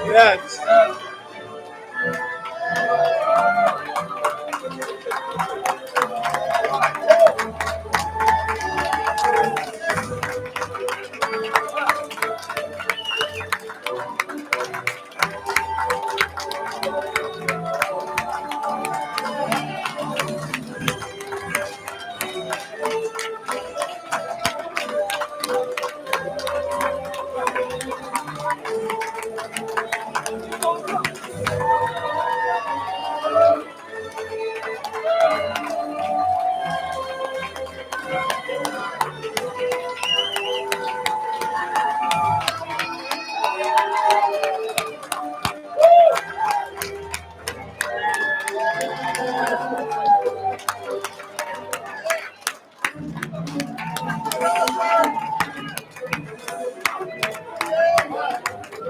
Yes.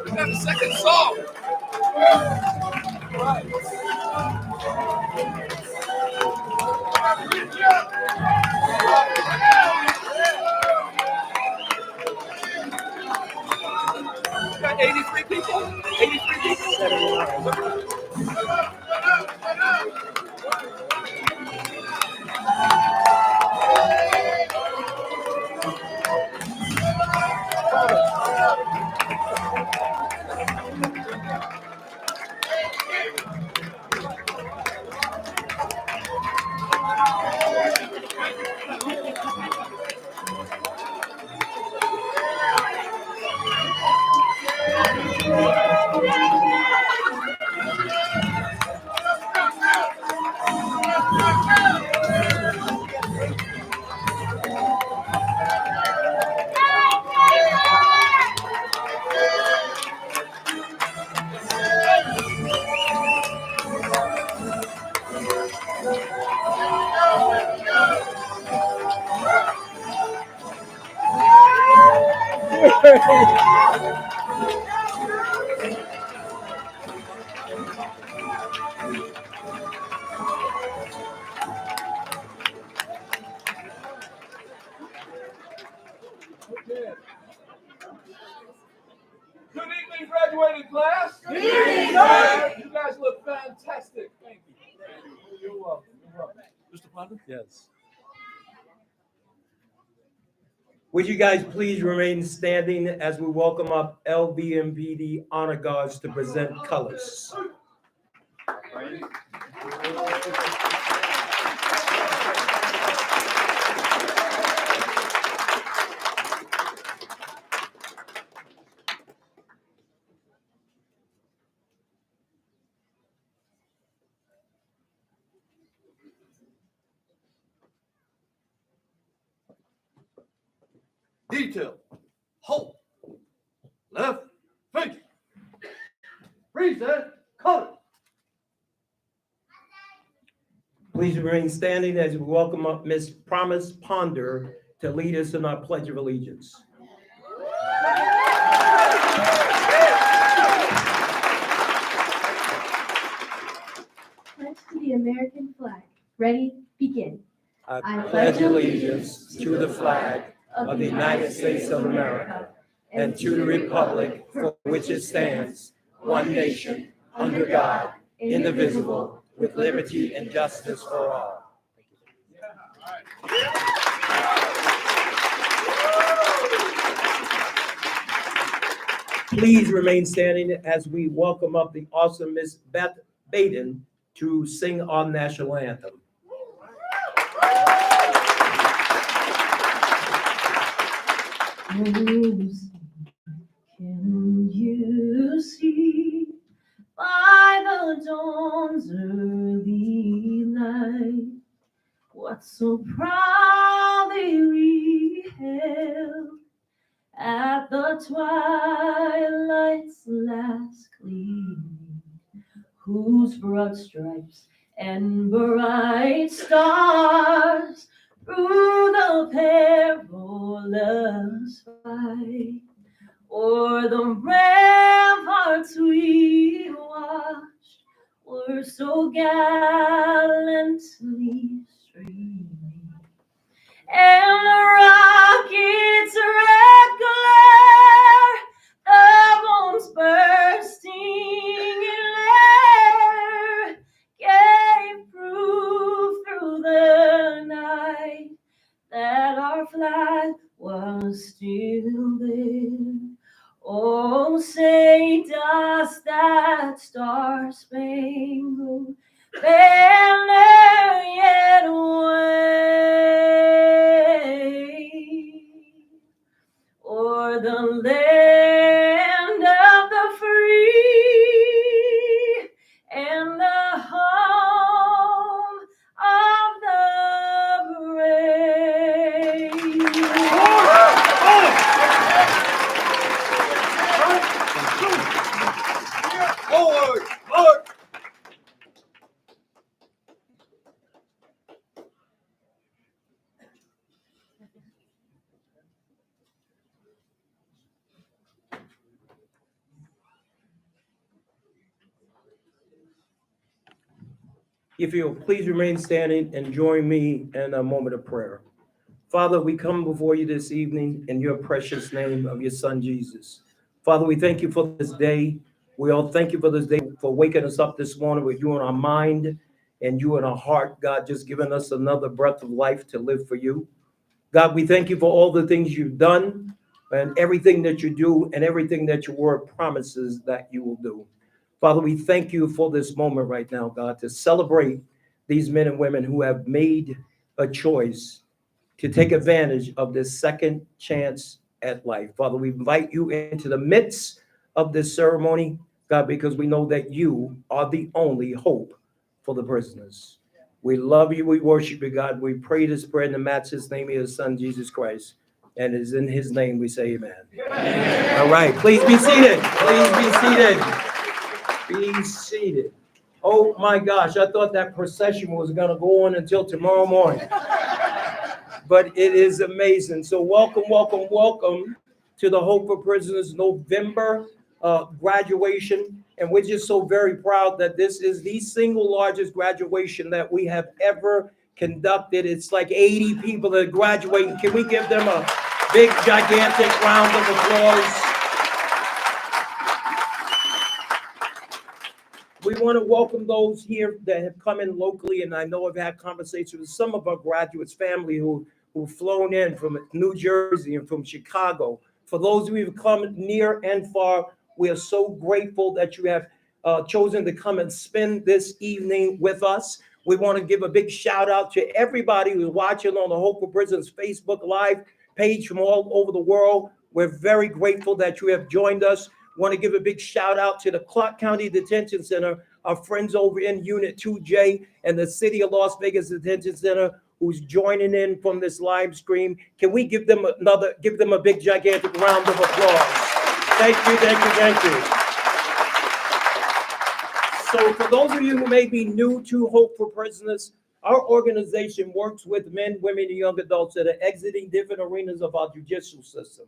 We got a second song. We got 83 people. 83 people. 79. Good evening, graduating class. Good evening, sir. You guys look fantastic. Thank you. You're welcome. You're welcome. Mr. Ponder? Yes. Would you guys please remain standing as we welcome up LVMPD Honor Guards to present colors? Detail. Hold. Left. Face. Present. Color. Please remain standing as we welcome up Miss Promise Ponder to lead us in our Pledge of Allegiance. Pledge to the American flag. Ready, begin. I pledge allegiance to the flag of the United States of America and to the republic for which it stands, one nation, under God, indivisible, with liberty and justice for all. Please remain standing as we welcome up the awesome Miss Beth Baden to sing our national anthem. Can you see by the dawn's early light what so proudly we hailed at the twilight's last gleaming, whose broad stripes and bright stars through the perilous fight. O'er the ramparts we watched were so gallantly streaming, and the rocket's red glare, the bombs bursting in air, gave proof through the night that our flag was still there. Oh, say does that star-spangled banner yet wave o'er the land of the free and the home of the brave? Forward, forward. If you'll please remain standing and join me in a moment of prayer. Father, we come before you this evening in your precious name of your son, Jesus. Father, we thank you for this day. We all thank you for this day, for waking us up this morning with you in our mind and you in our heart, God, just giving us another breath of life to live for you. God, we thank you for all the things you've done and everything that you do and everything that your word promises that you will do. Father, we thank you for this moment right now, God, to celebrate these men and women who have made a choice to take advantage of this second chance at life. Father, we invite you into the midst of this ceremony, God, because we know that you are the only hope for the prisoners. We love you. We worship you, God. We pray this prayer in the matchless name of your son, Jesus Christ. And it is in his name we say amen. Amen. All right. Please be seated. Please be seated. Be seated. Oh, my gosh. I thought that procession was going to go on until tomorrow morning. But it is amazing. So welcome, welcome, welcome to the Hope for Prisoners November graduation. And we're just so very proud that this is the single largest graduation that we have ever conducted. It's like 80 people that are graduating. Can we give them a big, gigantic round of applause? We want to welcome those here that have come in locally, and I know I've had conversations with some of our graduates' family who've flown in from New Jersey and from Chicago. For those who have come near and far, we are so grateful that you have chosen to come and spend this evening with us. We want to give a big shout out to everybody who's watching on the Hope for Prisoners Facebook Live page from all over the world. We're very grateful that you have joined us. Want to give a big shout out to the Clark County Detention Center, our friends over in Unit 2J and the City of Las Vegas Detention Center who's joining in from this live stream. Can we give them a big gigantic round of applause? Thank you, thank you, thank you. So for those of you who may be new to Hope for Prisoners, our organization works with men, women, and young adults that are exiting different arenas of our judicial system.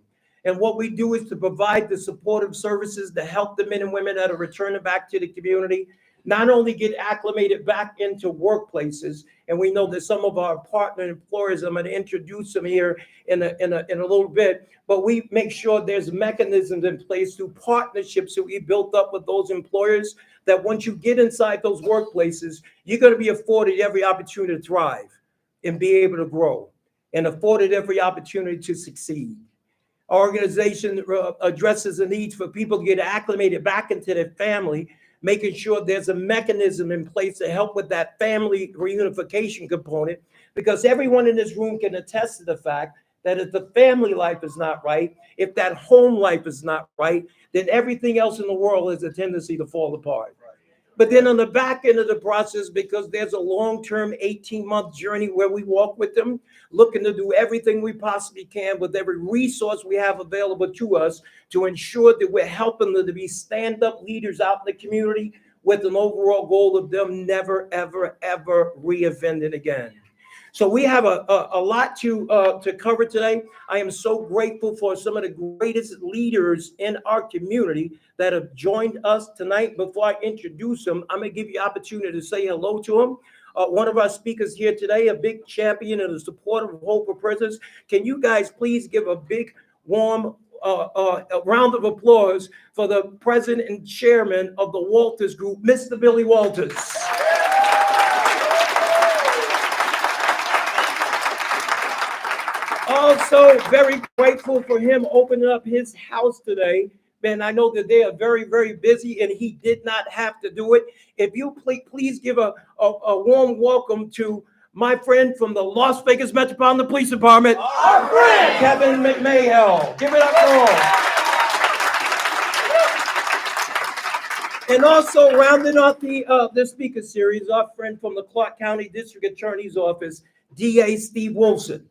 And what we do is to provide the supportive services to help the men and women that are returning back to the community, not only get acclimated back into workplaces, and we know that some of our partner employers, I'm going to introduce them here in a little bit, but we make sure there's mechanisms in place through partnerships that we built up with those employers, that once you get inside those workplaces, you're going to be afforded every opportunity to thrive and be able to grow and afforded every opportunity to succeed. Our organization addresses the needs for people to get acclimated back into their family, making sure there's a mechanism in place to help with that family reunification component, because everyone in this room can attest to the fact that if the family life is not right, if that home life is not right, then everything else in the world has a tendency to fall apart. But then on the back end of the process, because there's a long-term 18-month journey where we walk with them, looking to do everything we possibly can with every resource we have available to us to ensure that we're helping them to be stand-up leaders out in the community. with an overall goal of them never, ever, ever reoffending again. So we have a lot to cover today. I am so grateful for some of the greatest leaders in our community that have joined us tonight. Before I introduce them, I'm going to give you opportunity to say hello to them. One of our speakers here today, a big champion and a supporter of Hope for Prisoners. Can you guys please give a big, warm a round of applause for the president and chairman of the Walters Group, Mr. Billy Walters. Also, very grateful for him opening up his house today. Man, I know that they are very, very busy, and he did not have to do it. If you please give a warm welcome to my friend from the Las Vegas Metropolitan Police Department, our friend Kevin McMahill. Give it up for him. And also rounding off the speaker series, our friend from the Clark County District Attorney's Office, DA Steve Wilson.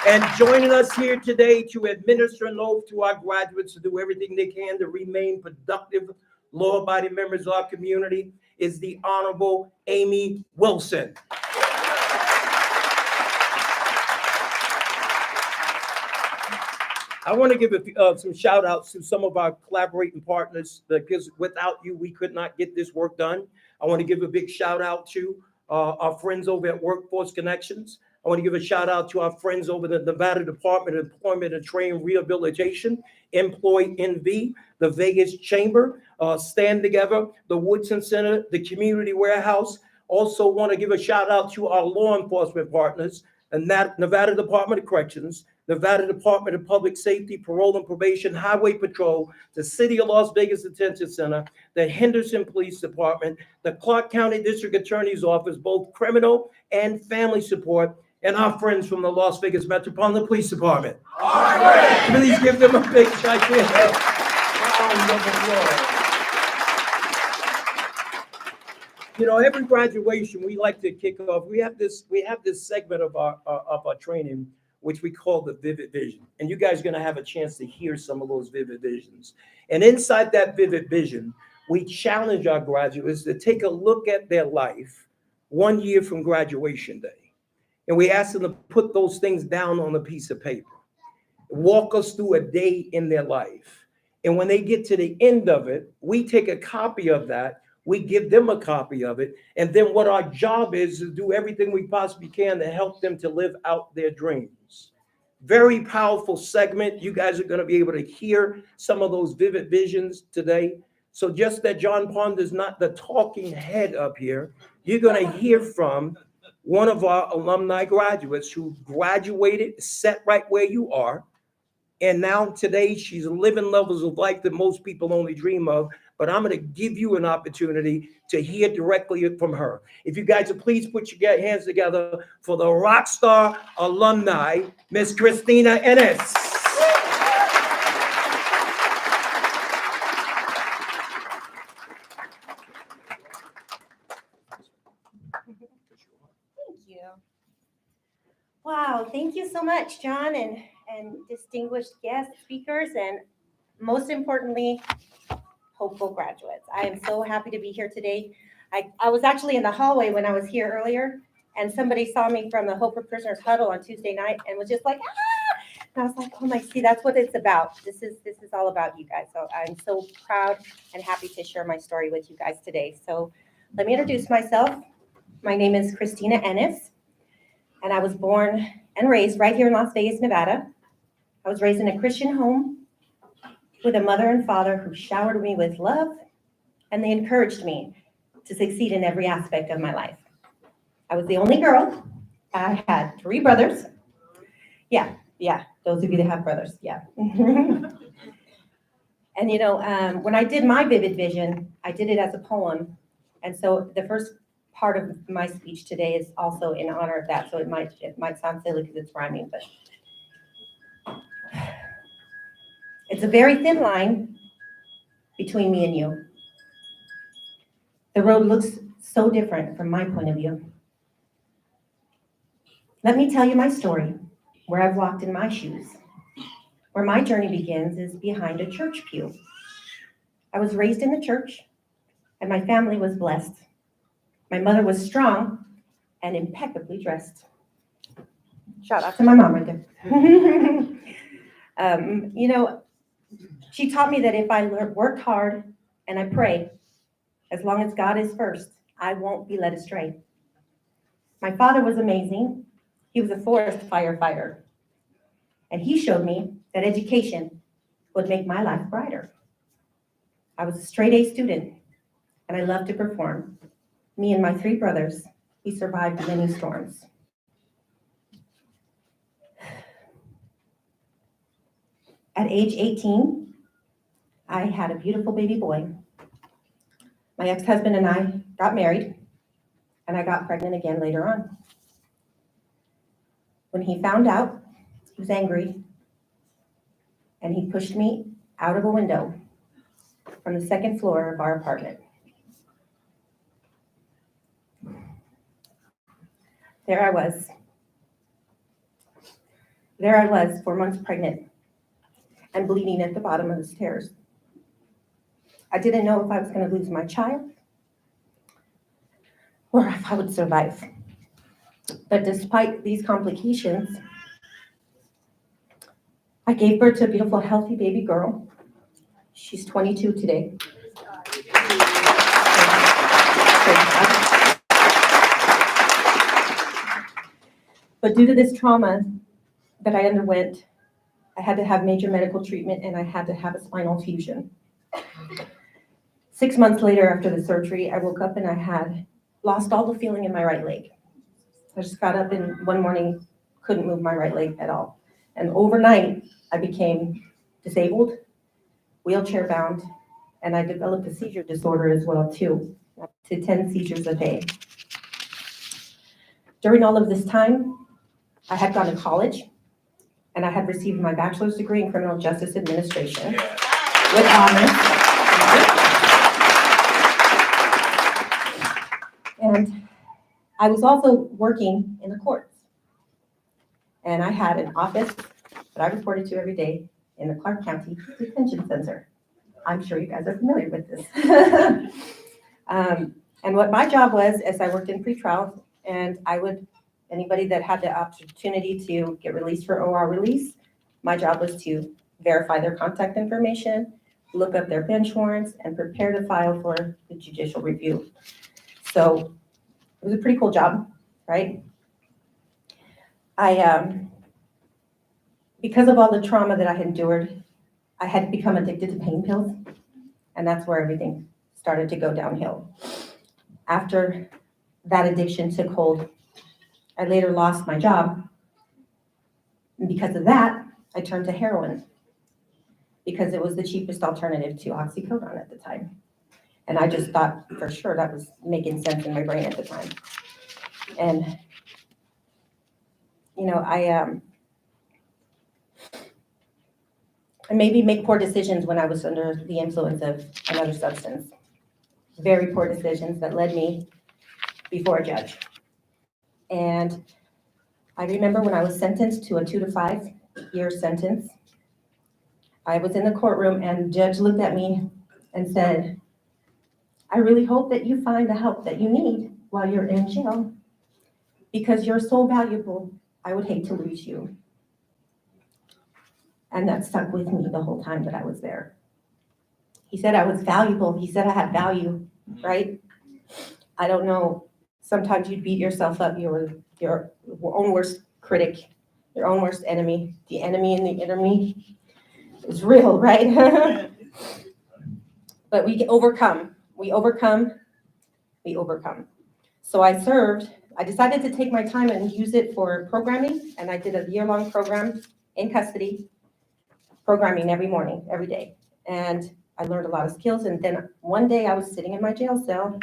And joining us here today to administer an oath to our graduates to do everything they can to remain productive, law-abiding members of our community is the Honorable Amy Wilson. I want to give some shout outs to some of our collaborating partners because without you, we could not get this work done. I want to give a big shout out to our friends over at Workforce Connections. I want to give a shout out to our friends over the Nevada Department of Employment and Training Rehabilitation, Employ NV, the Vegas Chamber, Stand Together, the Woodson Center, the Community Warehouse. Also want to give a shout out to our law enforcement partners, and Nevada Department of Corrections, Nevada Department of Public Safety, Parole and Probation, Highway Patrol, the City of Las Vegas Detention Center, the Henderson Police Department, the Clark County District Attorney's Office, both criminal and family support, and our friends from the Las Vegas Metropolitan Police Department. Please give them a big gigantic round of applause. You know, every graduation we like to kick off. We have this segment of our training, which we call the Vivid Vision. And you guys are going to have a chance to hear some of those vivid visions. And inside that vivid vision, we challenge our graduates to take a look at their life 1 year from graduation day. And we ask them to put those things down on a piece of paper, walk us through a day in their life. And when they get to the end of it, we take a copy of that, we give them a copy of it. And then what our job is to do everything we possibly can to help them to live out their dreams. Very powerful segment. You guys are going to be able to hear some of those vivid visions today. So just that John Pond is not the talking head up here, you're going to hear from one of our alumni graduates who graduated, set right where you are. And now today she's living levels of life that most people only dream of. But I'm going to give you an opportunity to hear directly from her. If you guys would please put your hands together for the rock star alumni, Miss Christina Ennis. Wow, thank you so much, John, and distinguished guest speakers, and most importantly, hopeful graduates. I am so happy to be here today. I was actually in the hallway when I was here earlier, and somebody saw me from the Hope for Prisoners huddle on Tuesday night and was just like, ah! And I was like, oh my, see, that's what it's about. This is all about you guys. So I'm so proud and happy to share my story with you guys today. So let me introduce myself. My name is Christina Ennis. And I was born and raised right here in Las Vegas, Nevada. I was raised in a Christian home with a mother and father who showered me with love, and they encouraged me to succeed in every aspect of my life. I was the only girl. I had 3 brothers. Yeah, those of you that have brothers, yeah. And you know, when I did my vivid vision, I did it as a poem. And so the first part of my speech today is also in honor of that. So it might sound silly because it's rhyming, but it's a very thin line between me and you. The road looks so different from my point of view. Let me tell you my story, where I've walked in my shoes. Where my journey begins is behind a church pew. I was raised in the church, and my family was blessed. My mother was strong and impeccably dressed. Shout out to my mom right there. She taught me that if I work hard and I pray, as long as God is first, I won't be led astray. My father was amazing. He was a forest firefighter. And he showed me that education would make my life brighter. I was a straight A student, and I loved to perform. Me and my 3 brothers, we survived many storms. At age 18, I had a beautiful baby boy. My ex-husband and I got married, and I got pregnant again later on. When he found out, he was angry, and he pushed me out of a window from the 2nd floor of our apartment. There I was, 4 months pregnant and bleeding at the bottom of the stairs. I didn't know if I was going to lose my child or if I would survive. But despite these complications, I gave birth to a beautiful, healthy baby girl. She's 22 today. But due to this trauma that I underwent, I had to have major medical treatment and I had to have a spinal fusion. 6 months later after the surgery, I woke up and I had lost all the feeling in my right leg. I just got up and one morning couldn't move my right leg at all. And overnight, I became disabled, wheelchair bound, and I developed a seizure disorder as well too, up to 10 seizures a day. During all of this time, I had gone to college and I had received my bachelor's degree in criminal justice administration with honors. And I was also working in the courts. And I had an office that I reported to every day in the Clark County Detention Center. I'm sure you guys are familiar with this. And what my job was is I worked in pretrial, and anybody that had the opportunity to get released for OR release, my job was to verify their contact information, look up their bench warrants, and prepare the file for the judicial review. So it was a pretty cool job, right? Because of all the trauma that I had endured, I had become addicted to pain pills, and that's where everything started to go downhill. After that addiction took hold, I later lost my job. And because of that, I turned to heroin because it was the cheapest alternative to oxycodone at the time. And I just thought for sure that was making sense in my brain at the time. And, I maybe make poor decisions when I was under the influence of another substance. Very poor decisions that led me before a judge. And I remember when I was sentenced to a 2 to 5 year sentence, I was in the courtroom and the judge looked at me and said, "I really hope that you find the help that you need while you're in jail because you're so valuable. I would hate to lose you." And that stuck with me the whole time that I was there. He said I was valuable. He said I had value, right? I don't know. Sometimes you beat yourself up. You're your own worst critic, your own worst enemy. The enemy in the inner me is real, right? But we overcome. We overcome. We overcome. So I decided to take my time and use it for programming, and I did a year-long program in custody, programming every morning, every day. And I learned a lot of skills, and then one day I was sitting in my jail cell,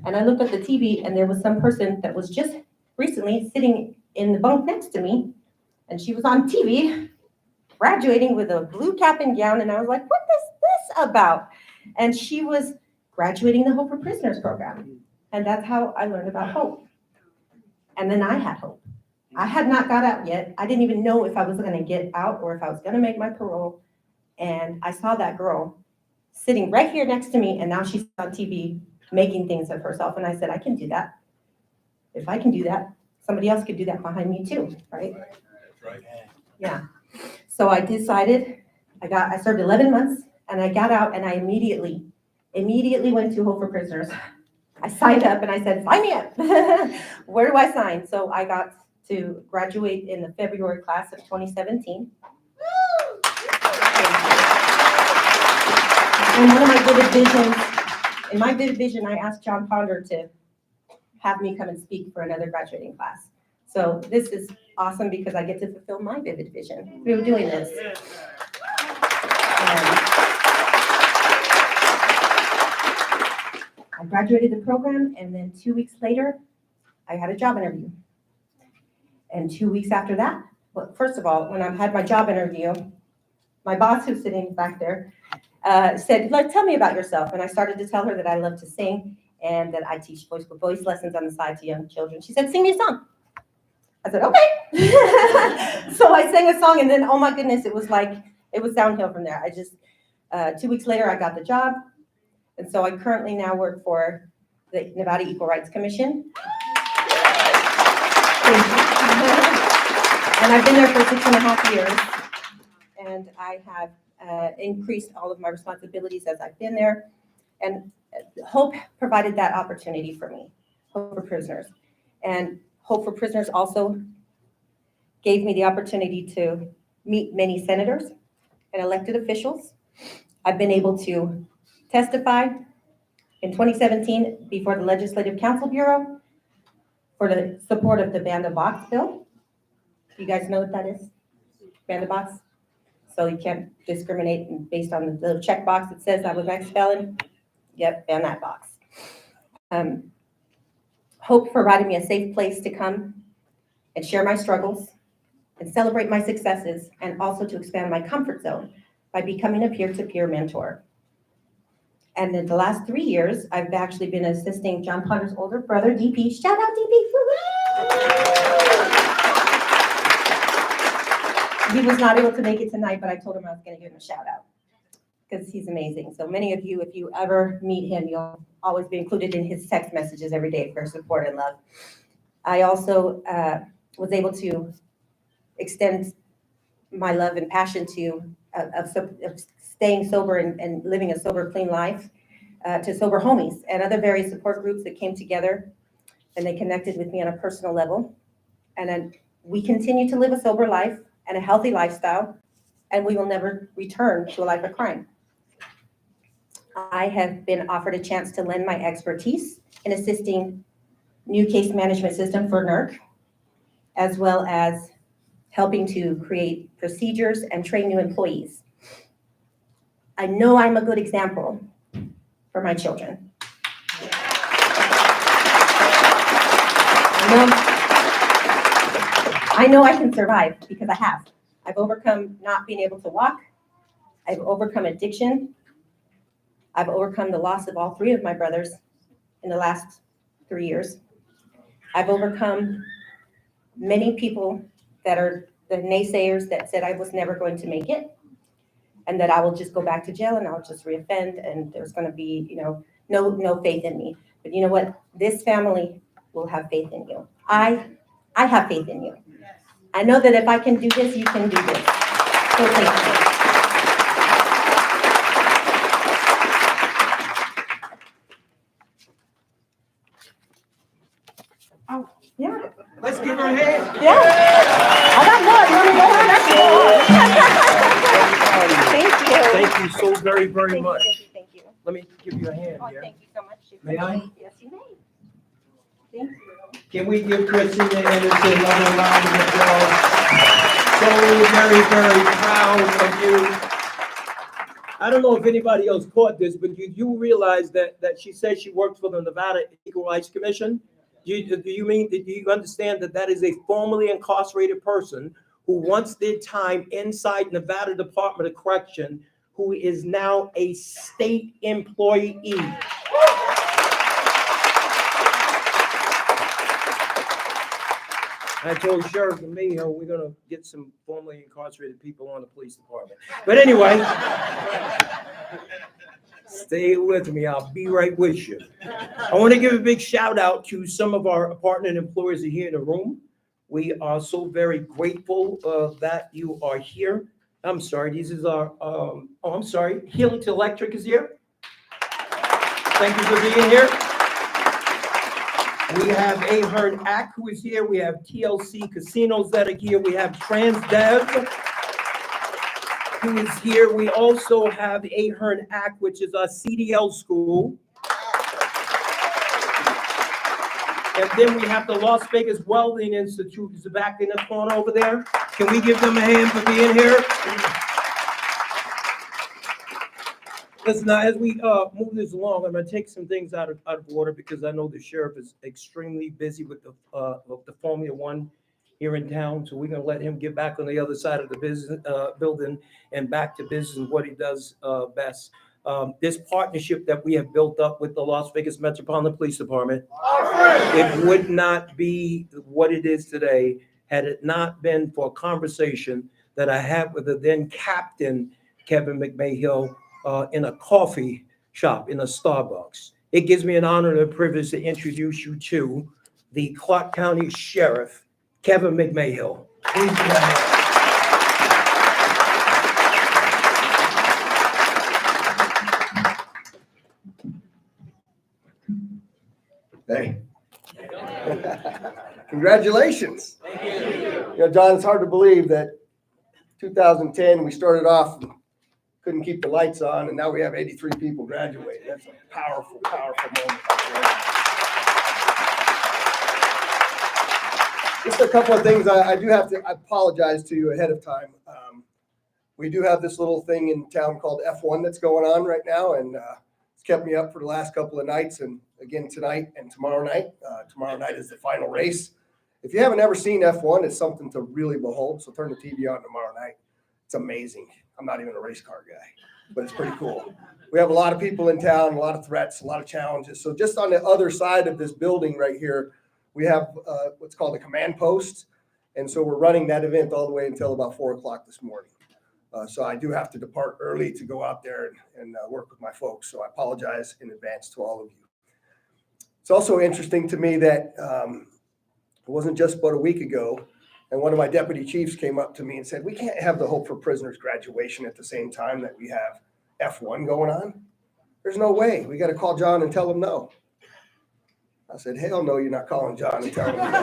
and I looked at the TV, and there was some person that was just recently sitting in the bunk next to me, and she was on TV, graduating with a blue cap and gown, and I was like, what is this about? And she was graduating the Hope for Prisoners program, and that's how I learned about hope. And then I had hope. I had not got out yet. I didn't even know if I was gonna get out or if I was gonna make my parole. And I saw that girl sitting right here next to me, and now she's on TV making things of herself. And I said, I can do that. If I can do that, somebody else could do that behind me too, right? Yeah. So I decided, I served 11 months, and I got out, and I immediately went to Hope for Prisoners. I signed up and I said, sign me up. Where do I sign? So I got to graduate in the February class of 2017. And one of my vivid visions, in my vivid vision, I asked John Ponder to have me come and speak for another graduating class. So this is awesome because I get to fulfill my vivid vision through doing this. I graduated the program, and then 2 weeks later, I had a job interview. And 2 weeks after that, well, first of all, when I had my job interview, my boss, who's sitting back there, said, like, tell me about yourself. And I started to tell her that I love to sing and that I teach voice lessons on the side to young children. She said, sing me a song. I said, okay. So I sang a song, and then, oh my goodness, it was downhill from there. 2 weeks later, I got the job. And so I currently now work for the Nevada Equal Rights Commission. And I've been there for 6.5 years. And I have increased all of my responsibilities as I've been there. And Hope provided that opportunity for me, Hope for Prisoners. And Hope for Prisoners also gave me the opportunity to meet many senators and elected officials. I've been able to testify in 2017 before the Legislative Council Bureau for the support of the Ban the Box bill. You guys know what that is? Ban the Box? So you can't discriminate based on the little checkbox that says I was ex-felon. Yep, ban that box. Hope provided me a safe place to come and share my struggles and celebrate my successes, and also to expand my comfort zone by becoming a peer-to-peer mentor. And in the last 3 years, I've actually been assisting John Ponder's older brother, DP. Shout out, DP. He was not able to make it tonight, but I told him I was going to give him a shout out because he's amazing. So many of you, if you ever meet him, you'll always be included in his text messages every day for support and love. I also was able to extend my love and passion to of staying sober and living a sober, clean life to Sober Homies and other various support groups that came together, and they connected with me on a personal level. And then we continue to live a sober life and a healthy lifestyle, and we will never return to a life of crime. I have been offered a chance to lend my expertise in assisting new case management system for NERC, as well as helping to create procedures and train new employees. I know I'm a good example for my children. I know I can survive because I have. I've overcome not being able to walk. I've overcome addiction. I've overcome the loss of all 3 of my brothers in the last 3 years. I've overcome many people that are the naysayers that said I was never going to make it, and that I will just go back to jail and I'll just reoffend, and there's going to be, no faith in me. But you know what? This family will have faith in you. I have faith in you. I know that if I can do this, you can do this. So thank you. Oh, yeah. Let's give her a hand. Yeah. I got more. You want to go on? Thank you. Thank you so very, very Thank you, much. Thank you. Let me give you a hand Oh, here. thank you so much. May I? Yes, you may. Thank you. Can we give Christina Anderson another round of applause? So very, very proud of you. I don't know if anybody else caught this, but you realize that she says she works for the Nevada Equal Rights Commission? Do you understand that is a formerly incarcerated person who once did time inside Nevada Department of Correction, who is now a state employee? I told Sheriff Mayhill we're gonna get some formerly incarcerated people on the police department. But anyway, stay with me. I'll be right with you. I want to give a big shout out to some of our partner employees that are here in the room. We are so very grateful that you are here. I'm sorry, this is our, I'm sorry, Helix Electric is here. Thank you for being here. We have Ahern Ack who is here. We have TLC Casinos that are here. We have Transdev who is here. We also have Ahern Ack, which is our CDL school. And then we have the Las Vegas Welding Institute is back in the corner over there. Can we give them a hand for being here? Listen, now, as we move this along, I'm going to take some things out of order because I know the sheriff is extremely busy with the Formula One here in town. So we're going to let him get back on the other side of the business building and back to business and what he does best. This partnership that we have built up with the Las Vegas Metropolitan Police Department, it would not be what it is today had it not been for a conversation that I had with the then captain, Kevin McMahill, in a coffee shop in a Starbucks. It gives me an honor and a privilege to introduce you to the Clark County Sheriff, Kevin McMahill. Please go ahead. Hey. Congratulations. Thank you. You know, John, it's hard to believe that 2010, we started off, and couldn't keep the lights on, and now we have 83 people graduate. That's a powerful, powerful moment. Just a couple of things I do have to apologize to you ahead of time. We do have this little thing in town called F1 that's going on right now, and it's kept me up for the last couple of nights, and again tonight and tomorrow night. Tomorrow night is the final race. If you haven't ever seen F1, it's something to really behold, so turn the TV on tomorrow night. It's amazing. I'm not even a race car guy, but it's pretty cool. We have a lot of people in town, a lot of threats, a lot of challenges. So just on the other side of this building right here, we have what's called a command post. And so we're running that event all the way until about 4 o'clock this morning. So I do have to depart early to go out there and work with my folks. So I apologize in advance to all of you. It's also interesting to me that it wasn't just about a week ago, and one of my deputy chiefs came up to me and said, we can't have the Hope for Prisoners graduation at the same time that we have F1 going on. There's no way. We got to call John and tell him no. I said, hell no, you're not calling John and telling him no.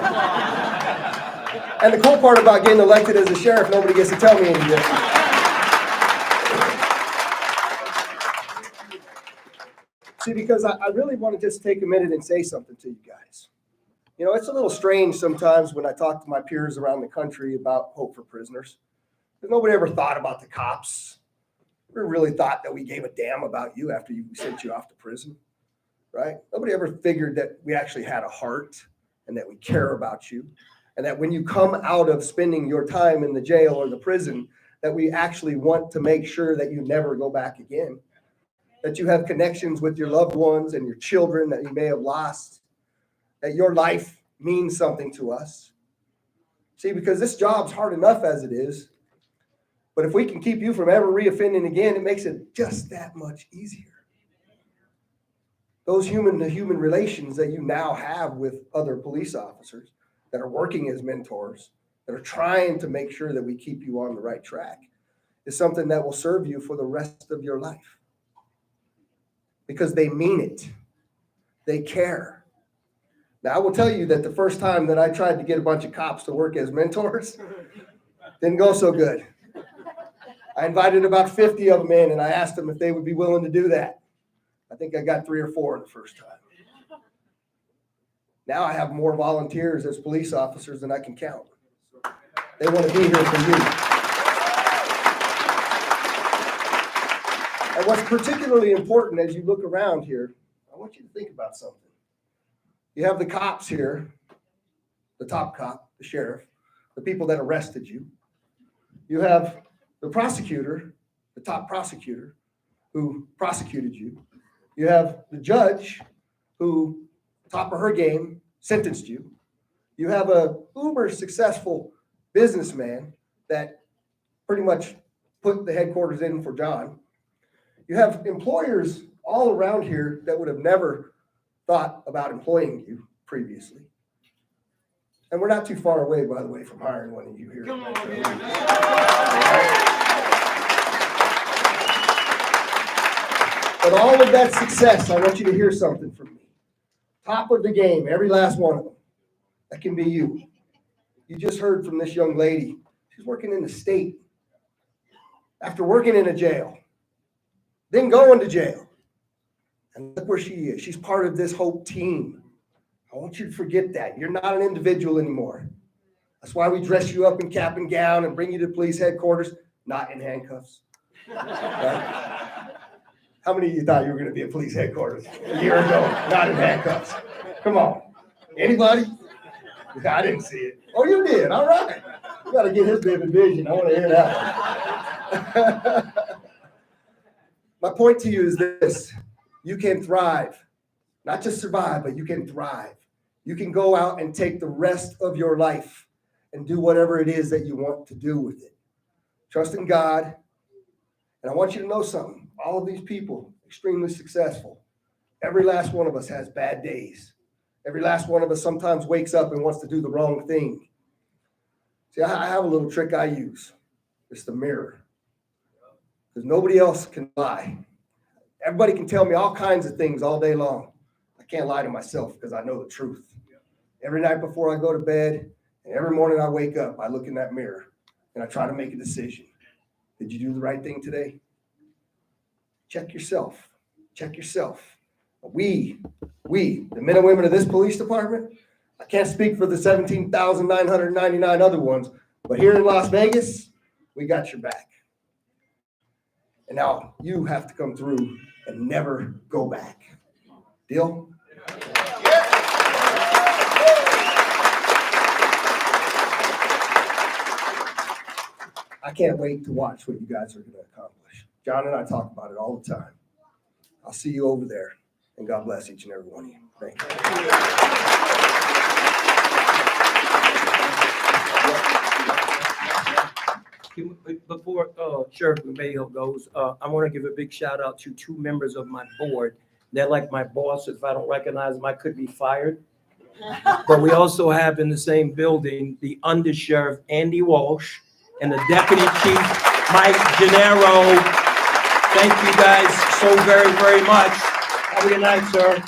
And the cool part about getting elected as a sheriff, nobody gets to tell me any different. See, because I really want to just take a minute and say something to you guys. You know, it's a little strange sometimes when I talk to my peers around the country about Hope for Prisoners. Because nobody ever thought about the cops. We really thought that we gave a damn about you after we sent you off to prison, right? Nobody ever figured that we actually had a heart and that we care about you. And that when you come out of spending your time in the jail or the prison, that we actually want to make sure that you never go back again. That you have connections with your loved ones and your children that you may have lost. That your life means something to us. See, because this job's hard enough as it is, but if we can keep you from ever reoffending again, it makes it just that much easier. Those human-to-human relations that you now have with other police officers that are working as mentors, that are trying to make sure that we keep you on the right track, is something that will serve you for the rest of your life. Because they mean it. They care. Now, I will tell you that the first time that I tried to get a bunch of cops to work as mentors, didn't go so good. I invited about 50 of them in, and I asked them if they would be willing to do that. I think I got 3 or 4 the first time. Now I have more volunteers as police officers than I can count. They want to be here for you. And what's particularly important as you look around here, I want you to think about something. You have the cops here, the top cop, the sheriff, the people that arrested you. You have the prosecutor, the top prosecutor who prosecuted you. You have the judge who, top of her game, sentenced you. You have a uber successful businessman that pretty much put the headquarters in for John. You have employers all around here that would have never thought about employing you previously. And we're not too far away, by the way, from hiring one of you here. Come on, But all of that success, I want you to hear something from me. Top of the game, every last one of them. That can be you. You just heard from this young lady. She's working in the state. After working in a jail, then going to jail. And look where she is. She's part of this Hope team. I want you to forget that. You're not an individual anymore. That's why we dress you up in cap and gown and bring you to police headquarters, not in handcuffs. Right? How many of you thought you were going to be at police headquarters a year ago, not in handcuffs? Come on. Anybody? I didn't see it. Oh, you did. All right. You got to get his vivid vision. I want to hear that one. My point to you is this. You can thrive. Not just survive, but you can thrive. You can go out and take the rest of your life and do whatever it is that you want to do with it. Trust in God. And I want you to know something. All of these people, extremely successful. Every last one of us has bad days. Every last one of us sometimes wakes up and wants to do the wrong thing. See, I have a little trick I use. It's the mirror. Because nobody else can lie. Everybody can tell me all kinds of things all day long. I can't lie to myself because I know the truth. Every night before I go to bed and every morning I wake up, I look in that mirror and I try to make a decision. Did you do the right thing today? Check yourself. Check yourself. We, the men and women of this police department, I can't speak for the 17,999 other ones, but here in Las Vegas, we got your back. And now you have to come through and never go back. Deal? I can't wait to watch what you guys are going to accomplish. John and I talk about it all the time. I'll see you over there, and God bless each and every one of you. Thank you. Before Sheriff Mayo goes, I want to give a big shout out to two members of my board. They're like my boss. If I don't recognize them, I could be fired. But we also have in the same building the Under Sheriff Andy Walsh and the Deputy Chief Mike Gennaro. Thank you guys so very, very much. Have a good night, sir.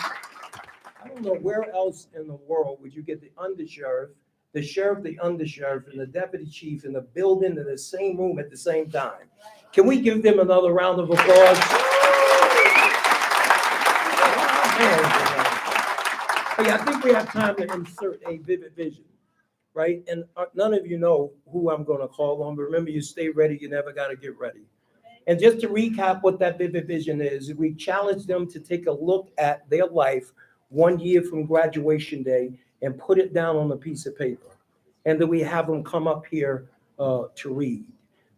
I don't know where else in the world would you get the Under Sheriff, the Sheriff, the Under Sheriff, and the Deputy Chief in the building in the same room at the same time. Can we give them another round of applause? Hey, I think we have time to insert a vivid vision, right? And none of you know who I'm going to call on, but remember, you stay ready. You never got to get ready. And just to recap what that vivid vision is, we challenge them to take a look at their life 1 year from graduation day and put it down on a piece of paper. And then we have them come up here to read.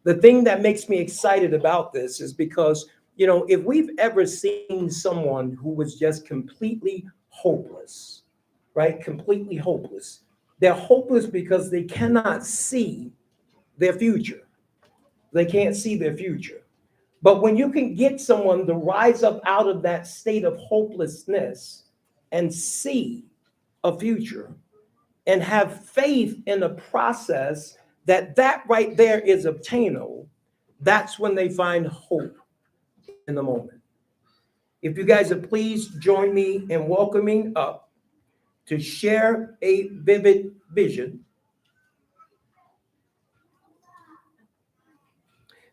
The thing that makes me excited about this is because, you know, if we've ever seen someone who was just completely hopeless, right? Completely hopeless. They're hopeless because they cannot see their future. They can't see their future. But when you can get someone to rise up out of that state of hopelessness and see a future and have faith in the process that right there is obtainable, that's when they find hope in the moment. If you guys would please join me in welcoming up to share a vivid vision,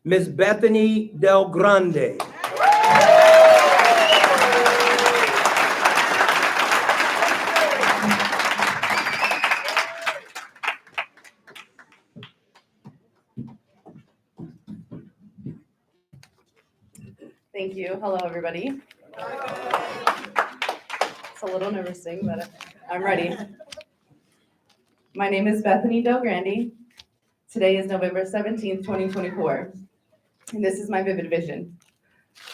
Ms. Bethany Del Grande. Thank you. Hello, everybody. It's a little nerve-wracking, but I'm ready. My name is Bethany Del Grande. Today is November 17th, 2024, and this is my vivid vision.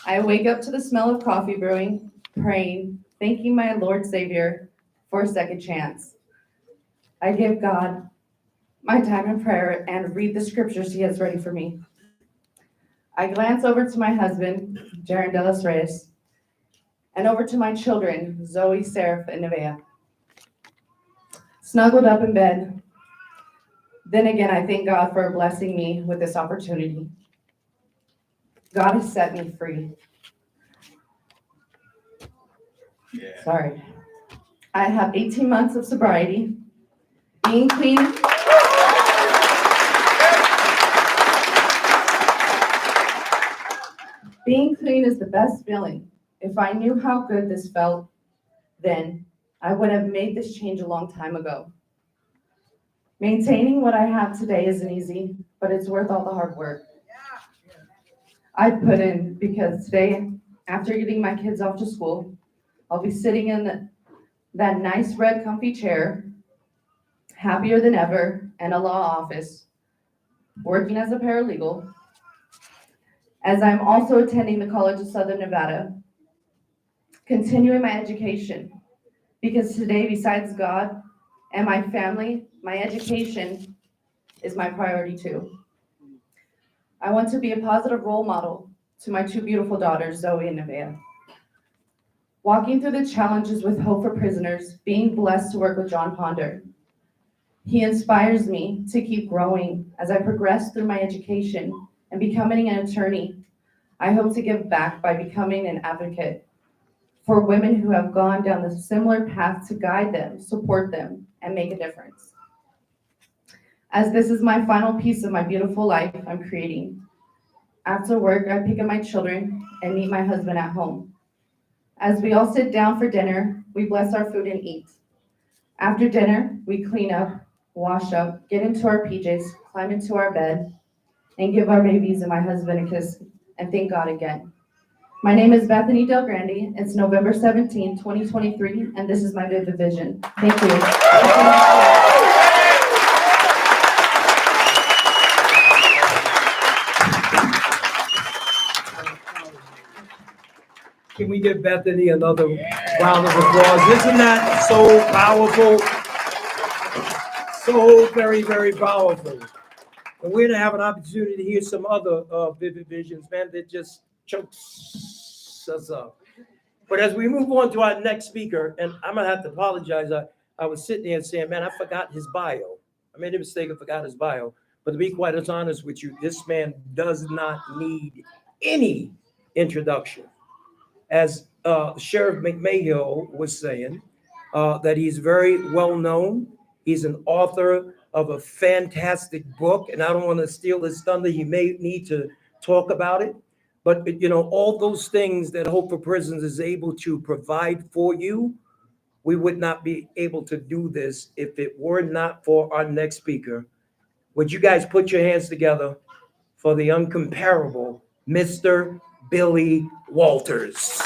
I wake up to the smell of coffee brewing, praying, thanking my Lord Savior for a second chance. I give God my time in prayer and read the scriptures he has ready for me. I glance over to my husband, Jaron De Los Reyes, and over to my children, Zoe, Seraph, and Nevaeh. Snuggled up in bed. Then again, I thank God for blessing me with this opportunity. God has set me free. Sorry. I have 18 months of sobriety, being clean. Being clean is the best feeling. If I knew how good this felt then, I would have made this change a long time ago. Maintaining what I have today isn't easy, but it's worth all the hard work I put in, because today, after getting my kids off to school, I'll be sitting in that nice red comfy chair, happier than ever, in a law office, working as a paralegal, as I'm also attending the College of Southern Nevada, continuing my education, because today, besides God and my family, my education is my priority too. I want to be a positive role model to my two beautiful daughters, Zoe and Nevaeh. Walking through the challenges with Hope for Prisoners, being blessed to work with John Ponder. He inspires me to keep growing as I progress through my education and becoming an attorney. I hope to give back by becoming an advocate for women who have gone down the similar path, to guide them, support them, and make a difference. As this is my final piece of my beautiful life I'm creating. After work, I pick up my children and meet my husband at home. As we all sit down for dinner, we bless our food and eat. After dinner, we clean up, wash up, get into our PJs, climb into our bed, and give our babies and my husband a kiss, and thank God again. My name is Bethany Del Grande. It's November 17, 2023, and this is my vivid vision. Thank you. Can we give Bethany another round of applause? Isn't that so powerful? So very, very powerful. And we're gonna have an opportunity to hear some other vivid visions, man, that just chokes us up. But as we move on to our next speaker, and I'm gonna have to apologize, I was sitting there saying, man, I forgot his bio. I made a mistake, I forgot his bio. But to be quite as honest with you, this man does not need any introduction. As Sheriff McMahill was saying, that he's very well known. He's an author of a fantastic book, and I don't want to steal his thunder. He may need to talk about it, but you know, all those things that Hope for Prisoners is able to provide for you, we would not be able to do this if it were not for our next speaker. Would you guys put your hands together for the uncomparable Mr. Billy Walters?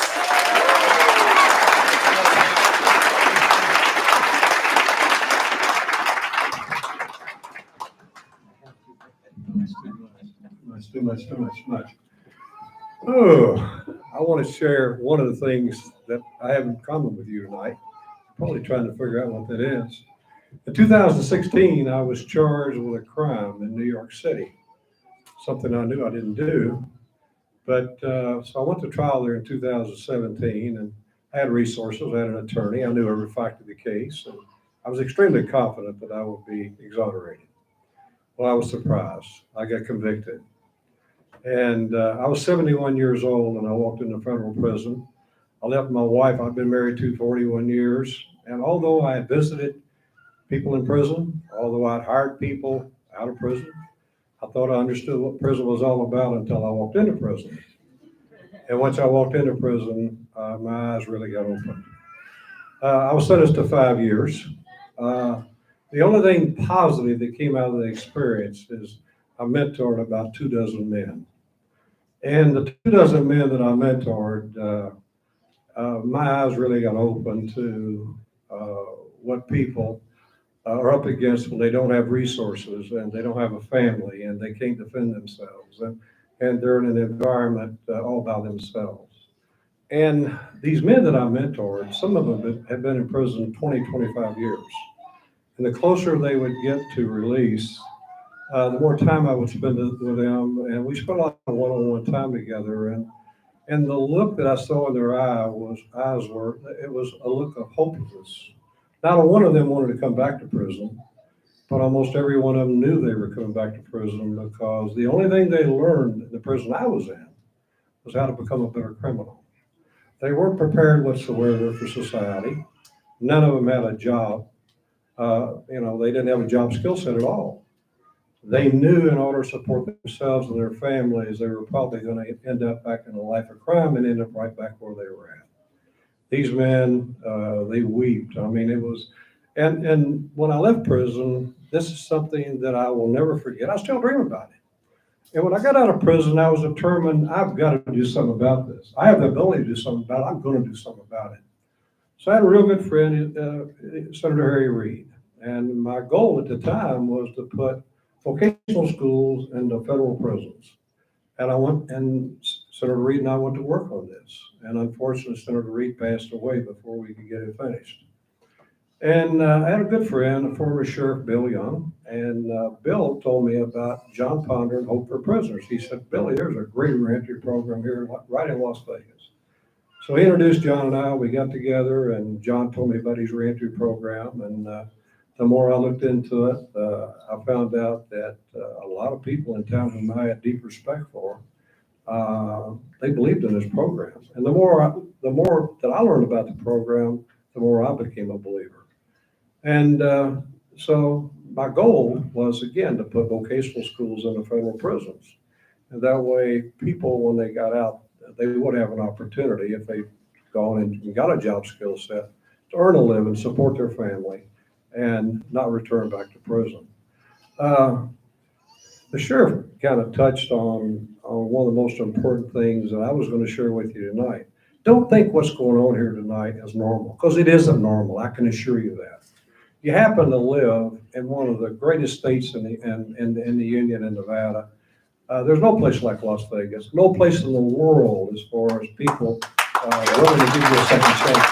Too much. Oh, I want to share one of the things that I have in common with you tonight. Probably trying to figure out what that is. In 2016, I was charged with a crime in New York City, something I knew I didn't do. But so I went to trial there in 2017, and I had resources, I had an attorney, I knew every fact of the case, and I was extremely confident that I would be exonerated. Well, I was surprised. I got convicted. And I was 71 years old, and I walked into federal prison. I left my wife, I've been married to 41 years. And although I had visited people in prison, although I'd hired people out of prison, I thought I understood what prison was all about until I walked into prison. And once I walked into prison, my eyes really got open. I was sentenced to 5 years. The only thing positive that came out of the experience is I mentored about 24 men. And the 24 men that I mentored, my eyes really got open to what people are up against when they don't have resources and they don't have a family and they can't defend themselves, and they're in an environment all by themselves. And these men that I mentored, some of them have been in prison 20, 25 years. And the closer they would get to release, the more time I would spend with them. And we spent a lot of one-on-one time together. And the look that I saw in their eyes were, it was a look of hopelessness. Not one of them wanted to come back to prison, but almost every one of them knew they were coming back to prison because the only thing they learned in the prison I was in was how to become a better criminal. They weren't prepared whatsoever for society. None of them had a job. They didn't have a job skill set at all. They knew in order to support themselves and their families, they were probably going to end up back in a life of crime and end up right back where they were at. These men, they wept. I mean, it was, and when I left prison, this is something that I will never forget. I still dream about it. And when I got out of prison, I was determined, I've got to do something about this. I have the ability to do something about it. I'm going to do something about it. So I had a real good friend, Senator Harry Reid. And my goal at the time was to put vocational schools into federal prisons. And I went, and Senator Reid and I went to work on this. And unfortunately, Senator Reid passed away before we could get it finished. And I had a good friend, former Sheriff Bill Young, and Bill told me about John Ponder and Hope for Prisoners. He said, Billy, there's a great reentry program here right in Las Vegas. So he introduced John and I, we got together, and John told me about his reentry program. And the more I looked into it, I found out that a lot of people in town whom I had deep respect for, they believed in this program. And the more that I learned about the program, the more I became a believer. And so my goal was, again, to put vocational schools in the federal prisons. And that way, people, when they got out, they would have an opportunity, if they'd gone and got a job skill set, to earn a living, support their family, and not return back to prison. The sheriff kind of touched on one of the most important things that I was going to share with you tonight. Don't think what's going on here tonight is normal, because it isn't normal, I can assure you that. You happen to live in one of the greatest states in the Union, in Nevada. There's no place like Las Vegas, no place in the world as far as people willing to give you a second chance.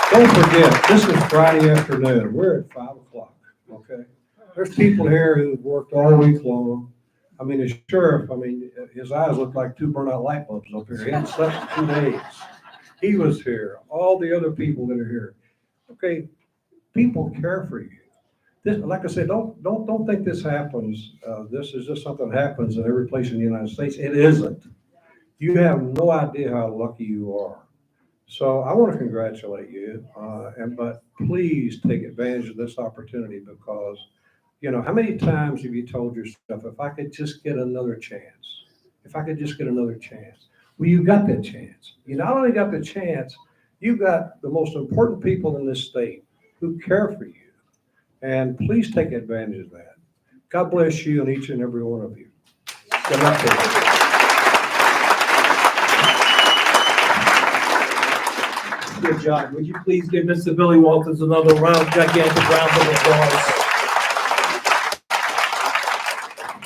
Don't forget, this is Friday afternoon. We're at 5 o'clock, okay? There's people here who've worked all week long. I mean, the sheriff, his eyes look like two burnout light bulbs up here. He hadn't slept for 2 days. He was here. All the other people that are here. Okay, people care for you. This, like I said, don't think this happens. This is just something that happens in every place in the United States. It isn't. You have no idea how lucky you are. So I want to congratulate you, but please take advantage of this opportunity, because, how many times have you told yourself, if I could just get another chance, if I could just get another chance? Well, you got that chance. You not only got the chance, you've got the most important people in this state who care for you. And please take advantage of that. God bless you and each and every one of you. Good luck to you. Dear John, would you please give Mr. Billy Walters another gigantic round of applause?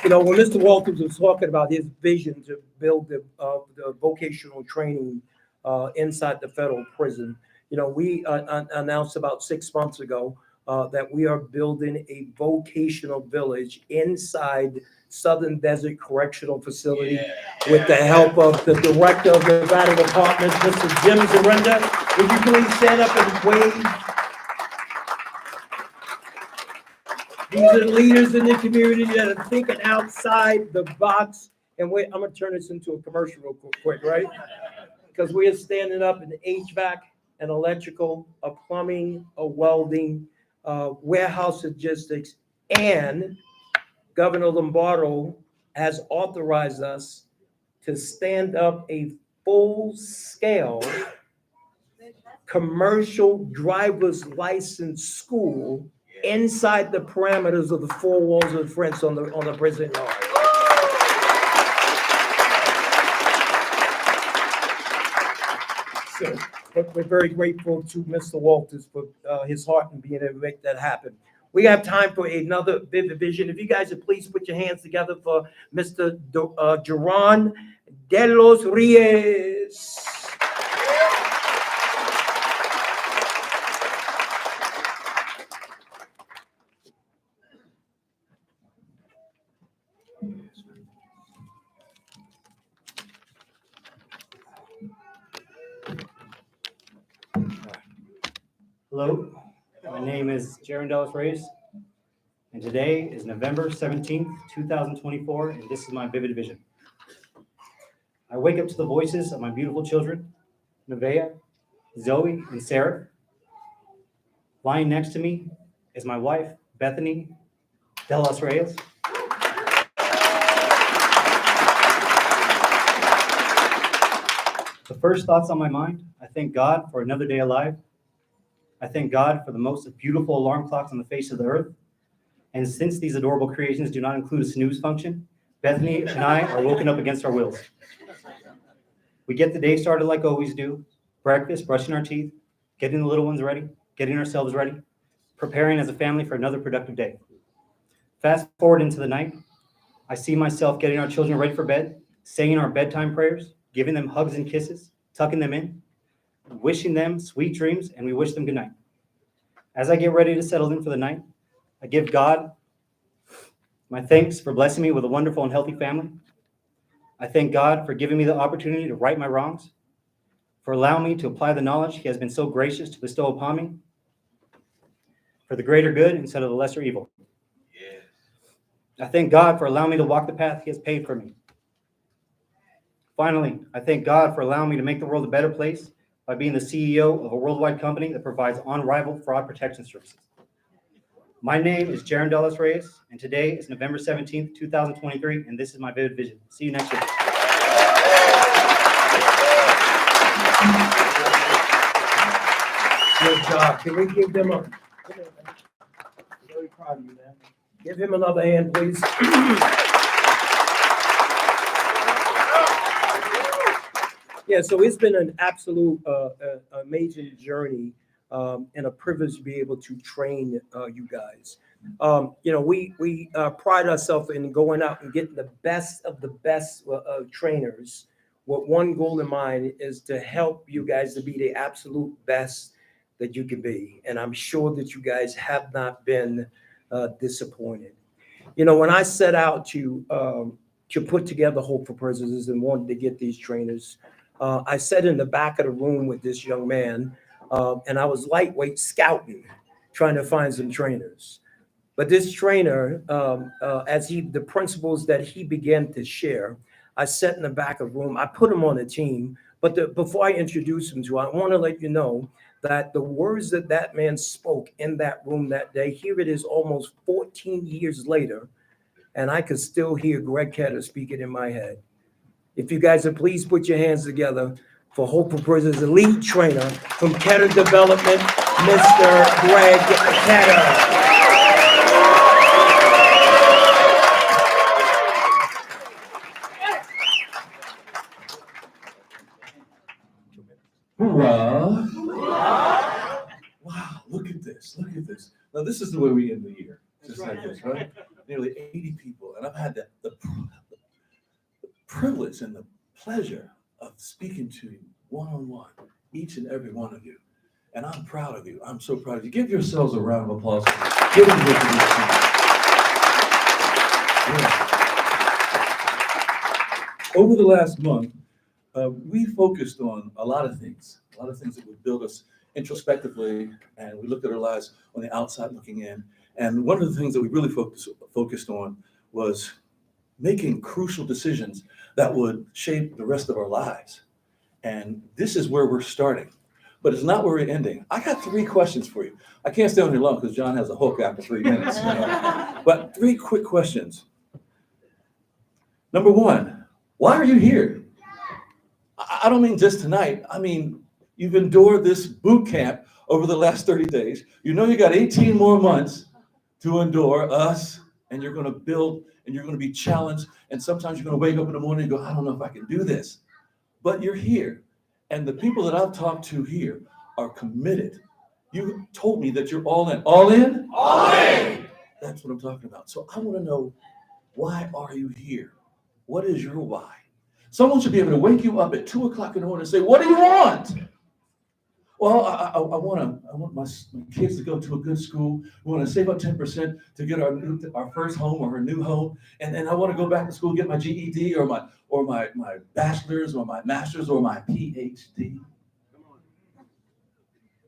When Mr. Walters was talking about his vision to build the vocational training inside the federal prison, we announced about 6 months ago that we are building a vocational village inside Southern Desert Correctional Facility with the help of the director of the Nevada Department, Mr. Jim Zarenda. Would you please stand up and wave? These are leaders in the community that are thinking outside the box. And wait, I'm going to turn this into a commercial real quick, right? Because we are standing up in HVAC and electrical, a plumbing, a welding, warehouse logistics, and Governor Lombardo has authorized us to stand up a full-scale commercial driver's license school inside the parameters of the four walls of the fence on the prison yard. So we're very grateful to Mr. Walters for his heart and being able to make that happen. We have time for another Vivid Vision. If you guys would please put your hands together for Mr. Jerron De Los Reyes. Hello, my name is Jaron Dallas Reyes, and today is November 17th, 2024, and this is my vivid vision. I wake up to the voices of my beautiful children, Nevaeh, Zoe, and Sarah. Lying next to me is my wife, Bethany Dallas Reyes. The first thoughts on my mind, I thank God for another day alive. I thank God for the most beautiful alarm clocks on the face of the earth. And since these adorable creations do not include a snooze function, Bethany and I are woken up against our wills. We get the day started like always do, breakfast, brushing our teeth, getting the little ones ready, getting ourselves ready, preparing as a family for another productive day. Fast forward into the night, I see myself getting our children ready for bed, saying our bedtime prayers, giving them hugs and kisses, tucking them in, wishing them sweet dreams, and we wish them good night. As I get ready to settle in for the night, I give God my thanks for blessing me with a wonderful and healthy family. I thank God for giving me the opportunity to right my wrongs, for allowing me to apply the knowledge He has been so gracious to bestow upon me, for the greater good instead of the lesser evil. I thank God for allowing me to walk the path He has paved for me. Finally, I thank God for allowing me to make the world a better place by being the CEO of a worldwide company that provides unrivaled fraud protection services. My name is Jaron Dallas Reyes, and today is November 17th, 2023, and this is my vivid vision. See you next year. Good job. Can we give them a, very proud of you, man. Give him another hand, please. Yeah, so it's been an absolute amazing journey and a privilege to be able to train you guys. We pride ourselves in going out and getting the best of the best trainers with one goal in mind is to help you guys to be the absolute best that you can be. And I'm sure that you guys have not been disappointed. When I set out to put together Hope for Prisoners and wanted to get these trainers, I sat in the back of the room with this young man, and I was lightweight scouting, trying to find some trainers. But this trainer, the principles that he began to share, I sat in the back of the room. I put him on a team. But before I introduce him to you, I want to let you know that the words that man spoke in that room that day, here it is almost 14 years later, and I could still hear Greg Ketter speaking in my head. If you guys would please put your hands together for Hope for Prisoners elite trainer from Ketter Development, Mr. Greg Ketter. Hoorah. Wow, look at this, look at this. Now, this is the way we end the year, just like this, right? Nearly 80 people, and I've had the privilege and the pleasure of speaking to you one-on-one, each and every one of you. And I'm proud of you. I'm so proud of you. Give yourselves a round of applause. Give them this team. Yeah. Over the last month, we focused on a lot of things that would build us introspectively, and we looked at our lives on the outside looking in. And one of the things that we really focused on was making crucial decisions that would shape the rest of our lives. And this is where we're starting, but it's not where we're ending. I got 3 questions for you. I can't stay on here long because John has a hook after 3 minutes. But 3 quick questions. Number 1, why are you here? I don't mean just tonight. I mean, you've endured this boot camp over the last 30 days. You know you got 18 more months to endure us, and you're going to build, and you're going to be challenged, and sometimes you're going to wake up in the morning and go, I don't know if I can do this. But you're here, and the people that I've talked to here are committed. You told me that you're all in. All in? All in! That's what I'm talking about. So I want to know, why are you here? What is your why? Someone should be able to wake you up at 2 o'clock in the morning and say, what do you want? Well, I want my kids to go to a good school. We want to save up 10% to get our first home or our new home. And then I want to go back to school, get my GED or my bachelor's or my master's or my PhD.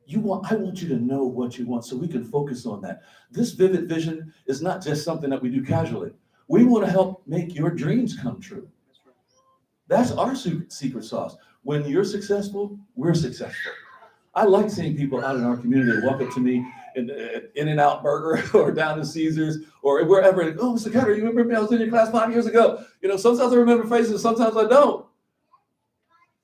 I want you to know what you want so we can focus on that. This vivid vision is not just something that we do casually. We want to help make your dreams come true. That's our secret sauce. When you're successful, we're successful. I like seeing people out in our community walk up to me in In-N-Out Burger or down to Caesars or wherever. And, oh, Mr. Ketter, you remember me? I was in your class 5 years ago. You know, sometimes I remember faces, sometimes I don't.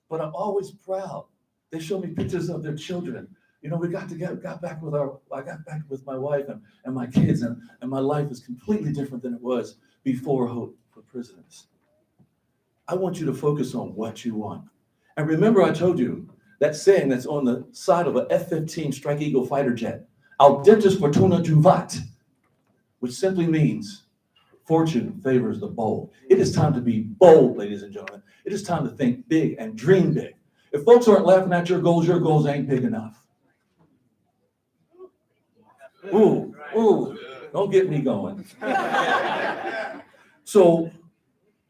But I'm always proud. They show me pictures of their children. You know, I got back with my wife and my kids, and my life is completely different than it was before Hope for Prisoners. I want you to focus on what you want. And remember, I told you that saying that's on the side of an F-15 Strike Eagle fighter jet, Audentus Fortuna Juvat, which simply means fortune favors the bold. It is time to be bold, ladies and gentlemen. It is time to think big and dream big. If folks aren't laughing at your goals ain't big enough. Ooh, don't get me going. So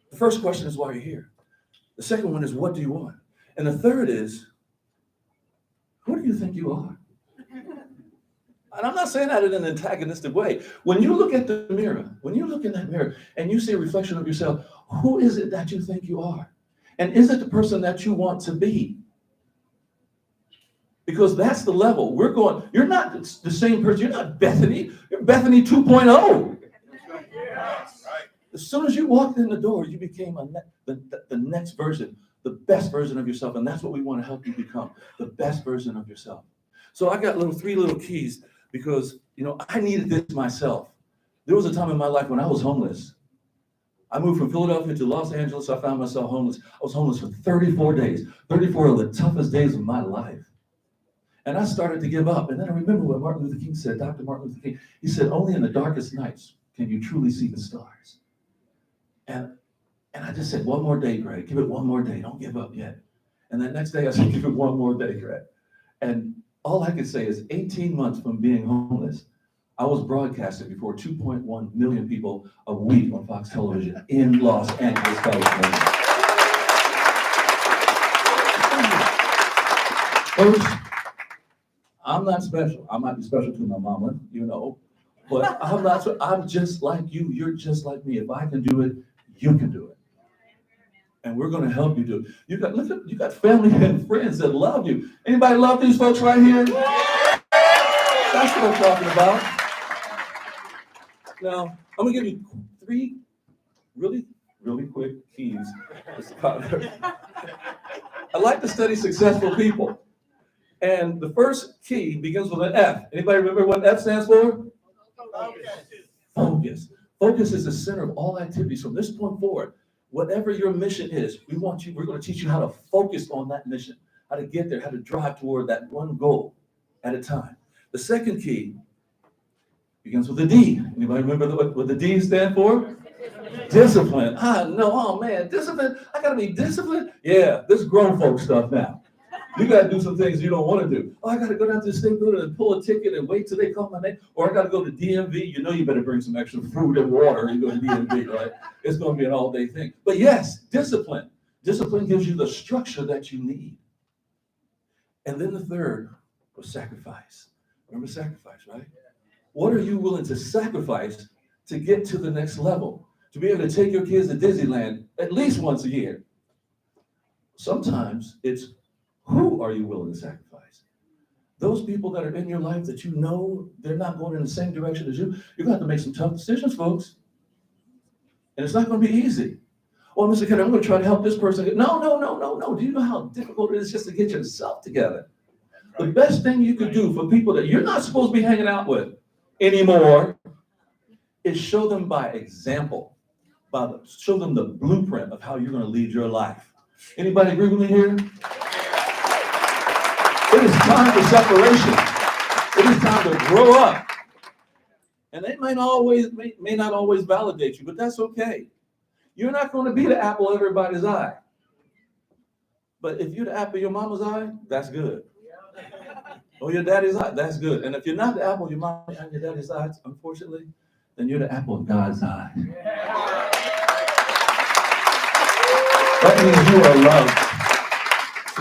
the first question is why you're here. The second one is what do you want? And the third is, who do you think you are? And I'm not saying that in an antagonistic way. When you look at the mirror, when you look in that mirror and you see a reflection of yourself, who is it that you think you are? And is it the person that you want to be? Because that's the level we're going. You're not the same person. You're not Bethany. You're Bethany 2.0. As soon as you walked in the door, you became the next version, the best version of yourself. And that's what we want to help you become, the best version of yourself. So I got three little keys because, you know, I needed this myself. There was a time in my life when I was homeless. I moved from Philadelphia to Los Angeles. I found myself homeless. I was homeless for 34 days, 34 of the toughest days of my life. And I started to give up. And then I remember what Martin Luther King said, Dr. Martin Luther King. He said, only in the darkest nights can you truly see the stars. And I just said, one more day, Greg. Give it one more day. Don't give up yet. And the next day I said, give it one more day, Greg. And all I could say is 18 months from being homeless, I was broadcasted before 2.1 million people a week on Fox Television in Los Angeles, California. First, I'm not special. I might be special to my mama, you know, but I'm not. I'm just like you. You're just like me. If I can do it, you can do it. And we're going to help you do it. You got family and friends that love you. Anybody love these folks right here? That's what I'm talking about. Now, I'm going to give you 3 really, really quick keys. I like to study successful people. And the first key begins with an F. Anybody remember what F stands for? Focus. Focus is the center of all activities from this point forward. Whatever your mission is, we're going to teach you how to focus on that mission, how to get there, how to drive toward that one goal at a time. The second key begins with a D. Anybody remember what the D stands for? Discipline. Oh man, discipline. I gotta be disciplined. Yeah, this is grown folk stuff now. You gotta do some things you don't want to do. Oh, I gotta go down to the state building and pull a ticket and wait till they call my name. Or I gotta go to DMV. You know you better bring some extra food and water and go to DMV, right? It's gonna be an all-day thing. But yes, discipline. Discipline gives you the structure that you need. And then the third was sacrifice. Remember sacrifice, right? What are you willing to sacrifice to get to the next level? To be able to take your kids to Disneyland at least once a year. Sometimes it's who are you willing to sacrifice? Those people that are in your life that you know they're not going in the same direction as you, you're going to have to make some tough decisions, folks. And it's not going to be easy. Oh, Mr. Ketter, I'm going to try to help this person. No. Do you know how difficult it is just to get yourself together? The best thing you could do for people that you're not supposed to be hanging out with anymore is show them by example, show them the blueprint of how you're going to lead your life. Anybody agree with me here? It is time for separation. It is time to grow up. And they may not always validate you, but that's okay. You're not going to be the apple of everybody's eye. But if you're the apple of your mama's eye, that's good. Or your daddy's eye, that's good. And if you're not the apple of your mama and your daddy's eye, unfortunately, then you're the apple of God's eye. That means you are loved.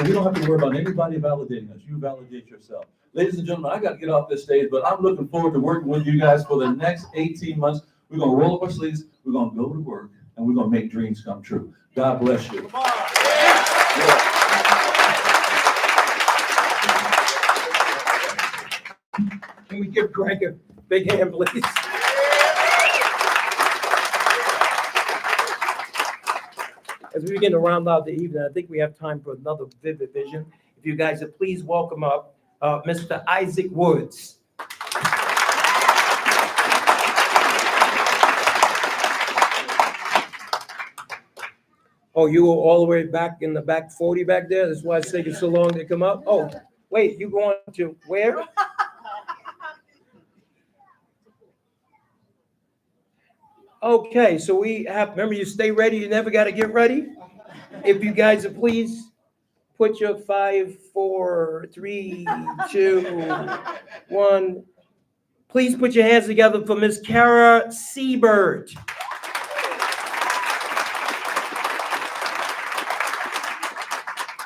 So we don't have to worry about anybody validating us. You validate yourself. Ladies and gentlemen, I got to get off this stage, but I'm looking forward to working with you guys for the next 18 months. We're going to roll up our sleeves, we're going to go to work, and we're going to make dreams come true. God bless you. Can we give Greg a big hand, please? As we begin to round out the evening, I think we have time for another Vivid Vision. If you guys would please welcome up Mr. Isaac Woods. Oh, you were all the way back in the back 40 back there? That's why it's taking so long to come up? Oh, wait, you going to where? Okay, so we have, remember, you stay ready, you never got to get ready. If you guys would please put your 5, 4, 3, 2, 1. Please put your hands together for Miss Kara Siebert.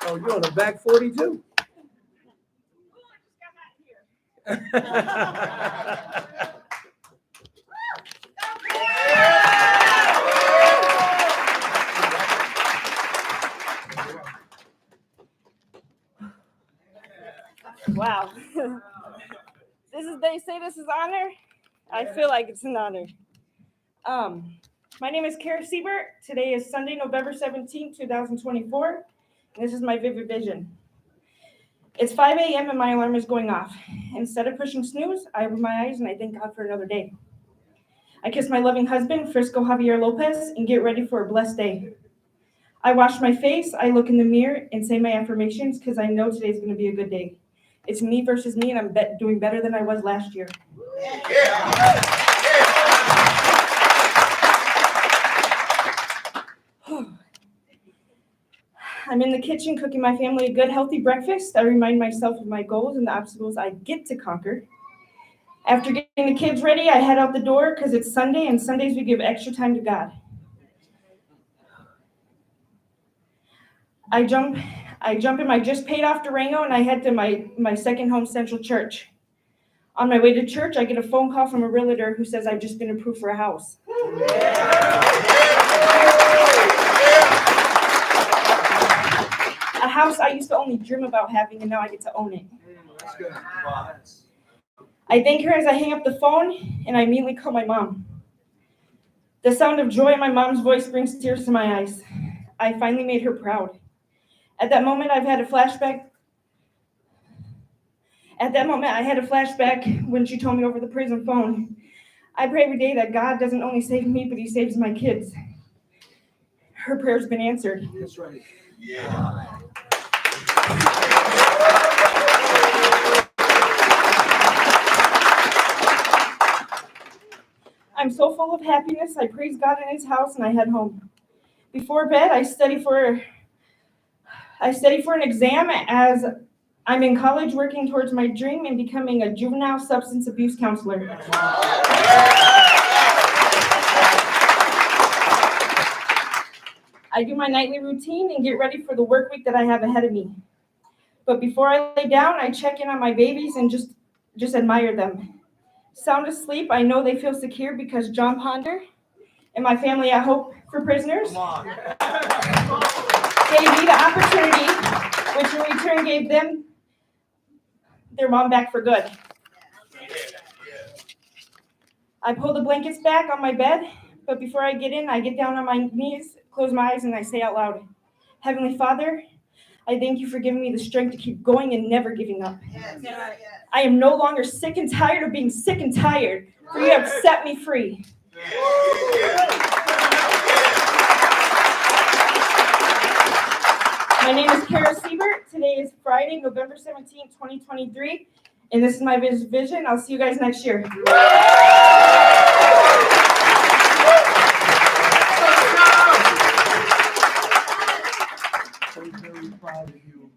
Oh, you're on the back 42. Wow. They say this is honor. I feel like it's an honor. My name is Kara Siebert. Today is Sunday, November 17, 2024. And this is my vivid vision. It's 5 a.m. and my alarm is going off. Instead of pushing snooze, I open my eyes and I thank God for another day. I kiss my loving husband, Frisco Javier Lopez, and get ready for a blessed day. I wash my face, I look in the mirror and say my affirmations because I know today's going to be a good day. It's me versus me, and I'm doing better than I was last year. I'm in the kitchen cooking my family a good, healthy breakfast. I remind myself of my goals and the obstacles I get to conquer. After getting the kids ready, I head out the door because it's Sunday, and Sundays we give extra time to God. I jump in my just paid off Durango and I head to my second home, Central Church. On my way to church, I get a phone call from a realtor who says I've just been approved for a house. A house I used to only dream about having, and now I get to own it. I thank her as I hang up the phone, and I immediately call my mom. The sound of joy in my mom's voice brings tears to my eyes. I finally made her proud. At that moment, I had a flashback when she told me over the prison phone. I pray every day that God doesn't only save me, but he saves my kids. Her prayer's been answered. That's right. Yeah. I'm so full of happiness. I praise God in his house and I head home. Before bed, I study for an exam as I'm in college working towards my dream and becoming a juvenile substance abuse counselor. I do my nightly routine and get ready for the work week that I have ahead of me. But before I lay down, I check in on my babies and just admire them. Sound asleep, I know they feel secure because John Ponder and my family at Hope for Prisoners gave me the opportunity, which in return gave them their mom back for good. I pull the blankets back on my bed, but before I get in, I get down on my knees, close my eyes, and I say out loud, Heavenly Father, I thank you for giving me the strength to keep going and never giving up. I am no longer sick and tired of being sick and tired, for you have set me free. My name is Kara Siebert. Today is Friday, November 17, 2023, and this is my vision. I'll see you guys next year. I'm very proud of you.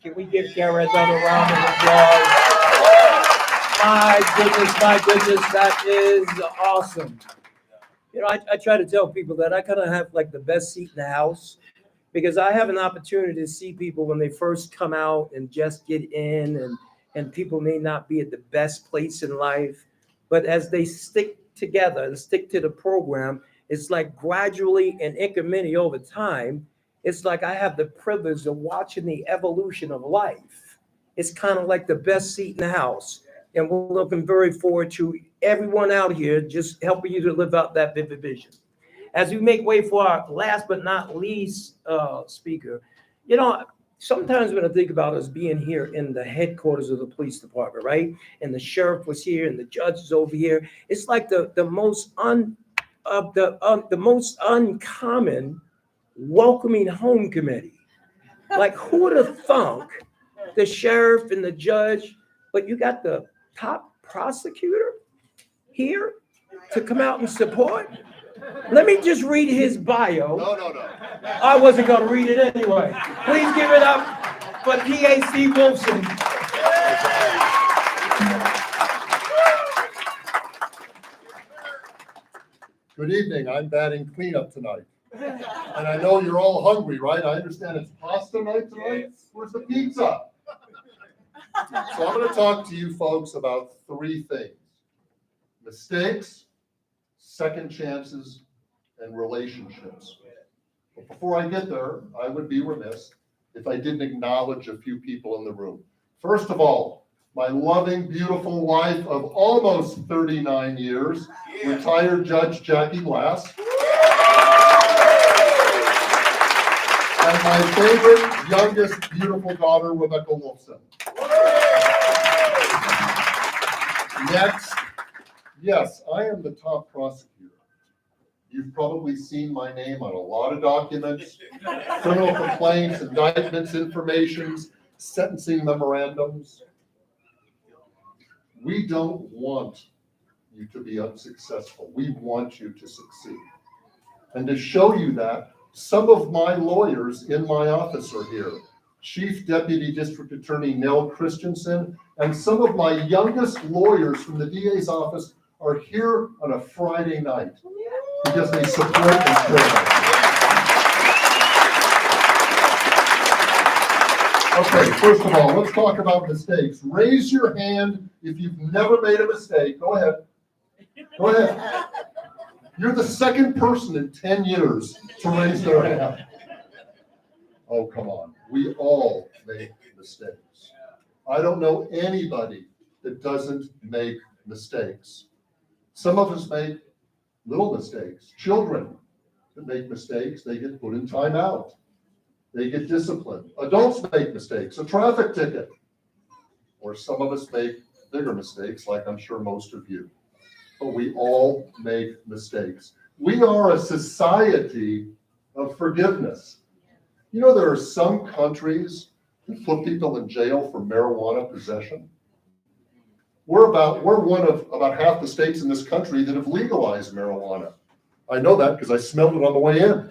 Can we give Kara another round of applause? My goodness, that is awesome. You know, I try to tell people that I kind of have like the best seat in the house. because I have an opportunity to see people when they first come out and just get in, and people may not be at the best place in life, but as they stick together and stick to the program, it's like gradually and incrementally over time, it's like I have the privilege of watching the evolution of life. It's kind of like the best seat in the house. And we're looking very forward to everyone out here just helping you to live out that vivid vision. As we make way for our last but not least speaker, you know, sometimes when I think about us being here in the headquarters of the police department, right? And the sheriff was here and the judge is over here. It's like the most uncommon welcoming home committee. Like, who would have thunk the sheriff and the judge, but you got the top prosecutor here to come out and support? Let me just read his bio. No. I wasn't going to read it anyway. Please give it up for PAC Wilson. Good evening. I'm batting cleanup tonight. And I know you're all hungry, right? I understand it's pasta night tonight. Where's the pizza? So I'm going to talk to you folks about three things: mistakes, second chances, and relationships. But before I get there, I would be remiss if I didn't acknowledge a few people in the room. First of all, my loving, beautiful wife of almost 39 years, retired Judge Jackie Glass. And my favorite, youngest, beautiful daughter, Rebecca Wolfson. Next, yes, I am the top prosecutor. You've probably seen my name on a lot of documents, criminal complaints, indictments, informations, sentencing memorandums. We don't want you to be unsuccessful. We want you to succeed. And to show you that, some of my lawyers in my office are here. Chief Deputy District Attorney Nell Christensen, and some of my youngest lawyers from the DA's office are here on a Friday night because they support this program. Okay, first of all, let's talk about mistakes. Raise your hand if you've never made a mistake. Go ahead. Go ahead. You're the second person in 10 years to raise their hand. Oh, come on. We all make mistakes. I don't know anybody that doesn't make mistakes. Some of us make little mistakes. Children that make mistakes, they get put in timeout. They get disciplined. Adults make mistakes, a traffic ticket. Or some of us make bigger mistakes, like I'm sure most of you. But we all make mistakes. We are a society of forgiveness. You know, there are some countries that put people in jail for marijuana possession. We're one of about half the states in this country that have legalized marijuana. I know that because I smelled it on the way in.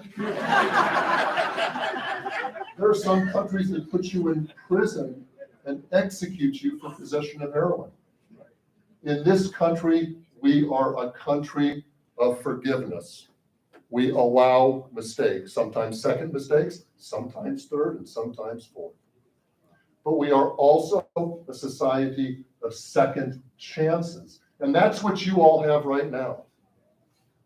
There are some countries that put you in prison and execute you for possession of heroin. In this country, we are a country of forgiveness. We allow mistakes, sometimes second mistakes, sometimes third, and sometimes fourth. But we are also a society of second chances. And that's what you all have right now.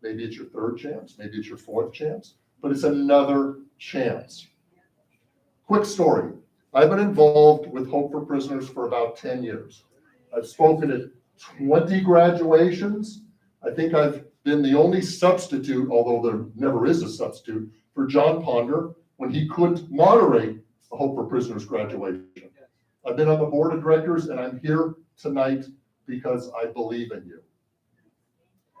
Maybe it's your third chance, maybe it's your fourth chance, but it's another chance. Quick story. I've been involved with Hope for Prisoners for about 10 years. I've spoken at 20 graduations. I think I've been the only substitute, although there never is a substitute, for John Ponder when he couldn't moderate a Hope for Prisoners graduation. I've been on the board of directors, and I'm here tonight because I believe in you.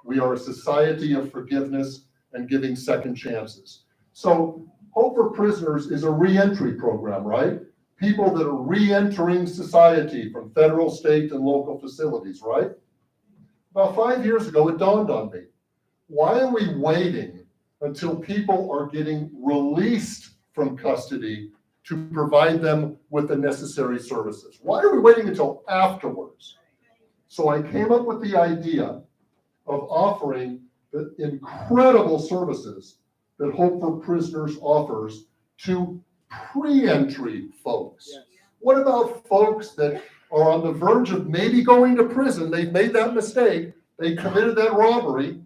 We are a society of forgiveness and giving second chances. So Hope for Prisoners is a reentry program, right? People that are re-entering society from federal, state, and local facilities, right? About 5 years ago, it dawned on me. Why are we waiting until people are getting released from custody to provide them with the necessary services? Why are we waiting until afterwards? So I came up with the idea of offering the incredible services that Hope for Prisoners offers to pre-entry folks? What about folks that are on the verge of maybe going to prison? They've made that mistake. They committed that robbery.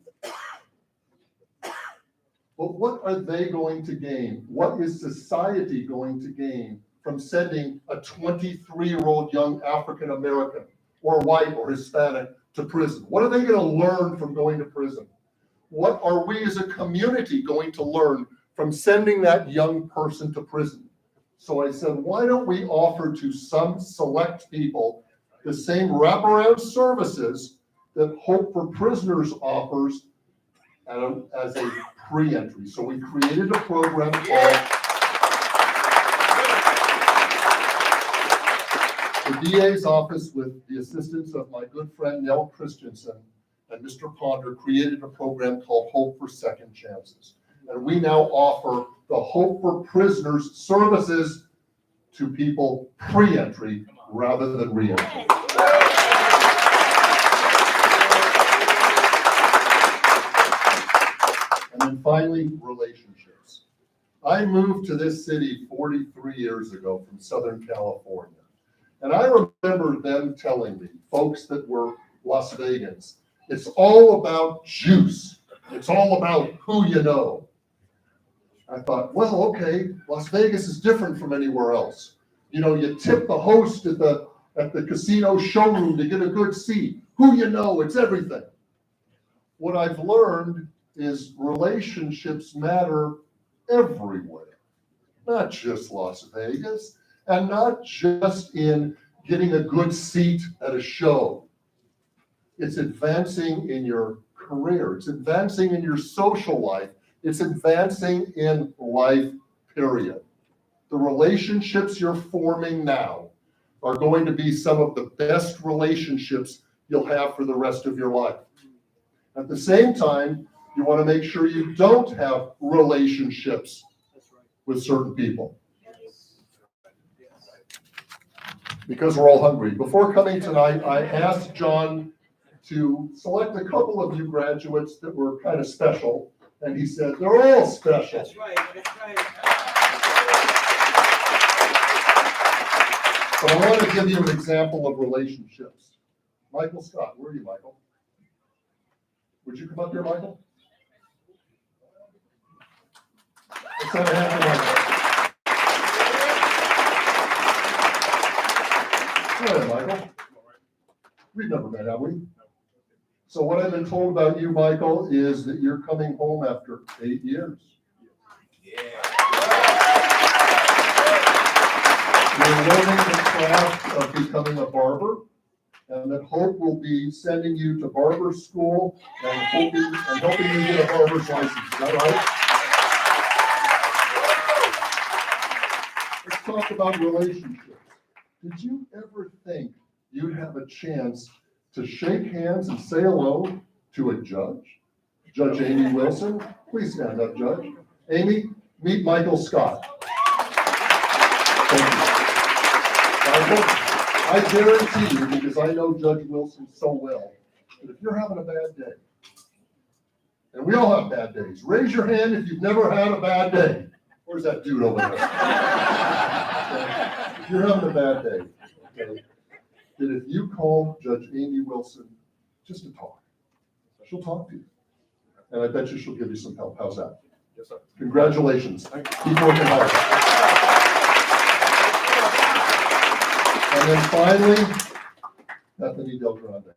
But what are they going to gain? What is society going to gain from sending a 23-year-old young African American or white or Hispanic to prison? What are they going to learn from going to prison? What are we as a community going to learn from sending that young person to prison? So I said, why don't we offer to some select people the same wraparound services that Hope for Prisoners offers as a pre-entry? So we created a program called the DA's office, with the assistance of my good friend Nell Christensen and Mr. Ponder, created a program called Hope for Second Chances. And we now offer the Hope for Prisoners services to people pre-entry rather than re-entry. And then finally, relationships. I moved to this city 43 years ago from Southern California. And I remember them telling me, folks that were Las Vegans, it's all about juice. It's all about who you know. I thought, well, okay, Las Vegas is different from anywhere else. You know, you tip the host at the casino showroom to get a good seat. Who you know, it's everything. What I've learned is relationships matter everywhere, not just Las Vegas, and not just in getting a good seat at a show. It's advancing in your career. It's advancing in your social life. It's advancing in life, period. The relationships you're forming now are going to be some of the best relationships you'll have for the rest of your life. At the same time, you want to make sure you don't have relationships with certain people, because we're all hungry. Before coming tonight, I asked John to select a couple of you graduates that were kind of special, and he said, they're all special. That's right, that's right. But I want to give you an example of relationships. Michael Scott, where are you, Michael? Would you come up here, Michael? Let's have a hand for Michael. Go ahead, Michael. We've never met, have we? So what I've been told about you, Michael, is that you're coming home after 8 years. You're learning the craft of becoming a barber, and that Hope will be sending you to barber school and helping you get a barber's license. Is that right? Let's talk about relationships. Did you ever think you'd have a chance to shake hands and say hello to a judge? Judge Amy Wilson. Please stand up, Judge. Amy, meet Michael Scott. Thank you. Michael, I guarantee you, because I know Judge Wilson so well, that if you're having a bad day, and we all have bad days, raise your hand if you've never had a bad day. Where's that dude over there? If you're having a bad day, okay, that if you call Judge Amy Wilson just to talk, she'll talk to you. And I bet you she'll give you some help. How's that? Yes, sir. Congratulations. Keep working hard. And then finally, Bethany Del Grande.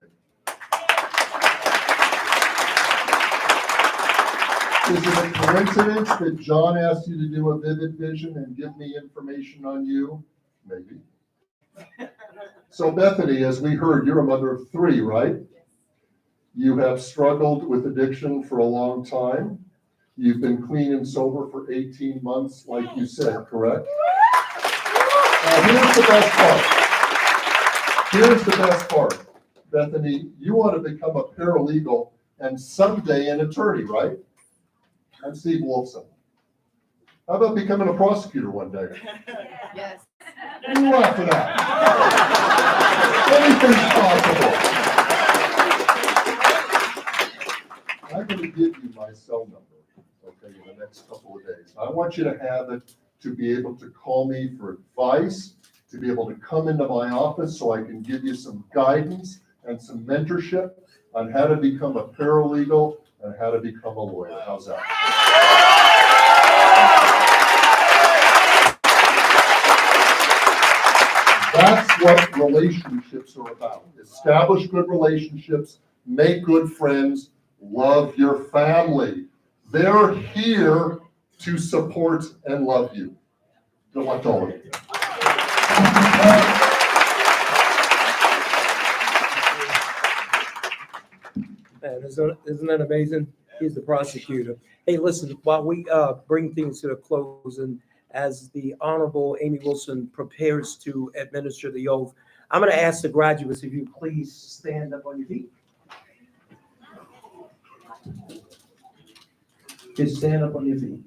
Is it a coincidence that John asked you to do a vivid vision and give me information on you? Maybe. So Bethany, as we heard, you're a mother of 3, right? You have struggled with addiction for a long time. You've been clean and sober for 18 months, like you said, correct? Now here's the best part. Here's the best part. Bethany, you want to become a paralegal and someday an attorney, right? I'm Steve Wolfson. How about becoming a prosecutor one day? Yes. What are you laughing at? Anything's possible. I'm going to give you my cell number, okay, in the next couple of days. I want you to have it to be able to call me for advice, to be able to come into my office so I can give you some guidance and some mentorship on how to become a paralegal and how to become a lawyer. How's that? That's what relationships are about. Establish good relationships, make good friends, love your family. They're here to support and love you. Good luck to all of you. Man, isn't that amazing? He's the prosecutor. Hey, listen, while we bring things to a close and as the Honorable Amy Wilson prepares to administer the oath, I'm going to ask the graduates if you please stand up on your feet. Just stand up on your feet.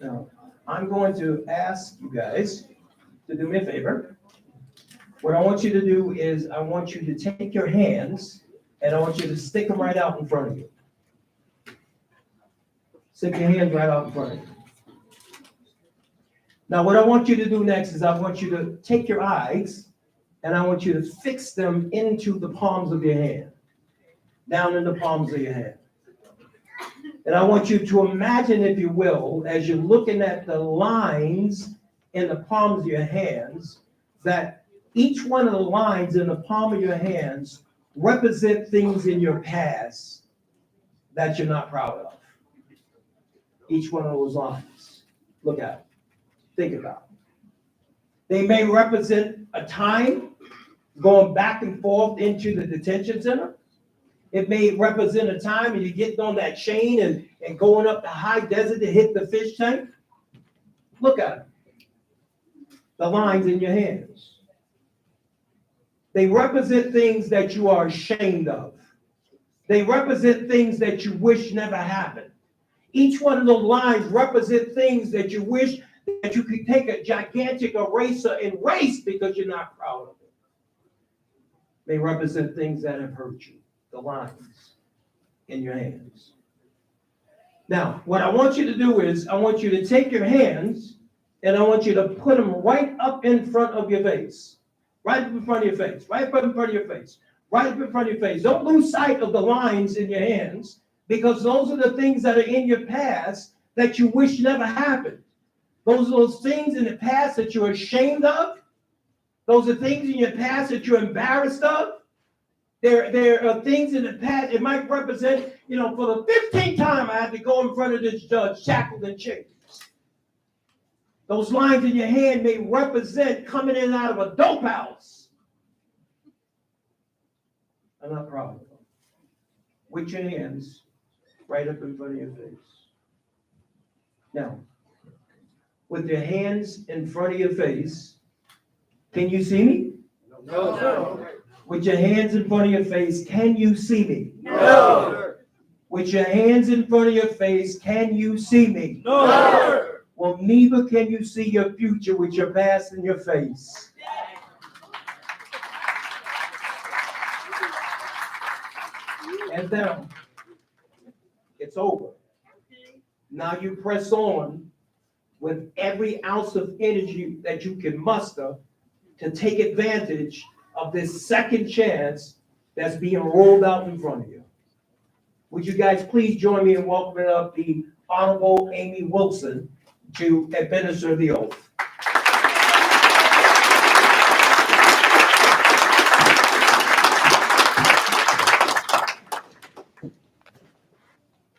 Now, I'm going to ask you guys to do me a favor. What I want you to do is I want you to take your hands and I want you to stick them right out in front of you. Stick your hands right out in front of you. Now, what I want you to do next is I want you to take your eyes and I want you to fix them into the palms of your hand, down in the palms of your hand. And I want you to imagine, if you will, as you're looking at the lines in the palms of your hands, that each one of the lines in the palm of your hands represent things in your past that you're not proud of. Each one of those lines. Look at it. Think about it. They may represent a time going back and forth into the detention center. It may represent a time when you're getting on that chain and going up the high desert to hit the fish tank. Look at it. The lines in your hands. They represent things that you are ashamed of. They represent things that you wish never happened. Each one of those lines represent things that you wish that you could take a gigantic eraser and erase because you're not proud of it. They represent things that have hurt you. The lines in your hands. Now, what I want you to do is I want you to take your hands and I want you to put them right up in front of your face. Right up in front of your face. Right up in front of your face. Right up in front of your face. Don't lose sight of the lines in your hands because those are the things that are in your past that you wish never happened. Those are those things in the past that you're ashamed of. Those are things in your past that you're embarrassed of. There are things in the past, it might represent, for the 15th time I had to go in front of this judge, shackled and chained. Those lines in your hand may represent coming in and out of a dope house. I'm not proud of them. With your hands right up in front of your face. Now, with your hands in front of your face, can you see me? No. With your hands in front of your face, can you see me? No. With your hands in front of your face, can you see me? No. Well, neither can you see your future with your past in your face. And now, it's over. Now you press on with every ounce of energy that you can muster to take advantage of this second chance that's being rolled out in front of you. Would you guys please join me in welcoming up the Honorable Amy Wilson to administer the oath.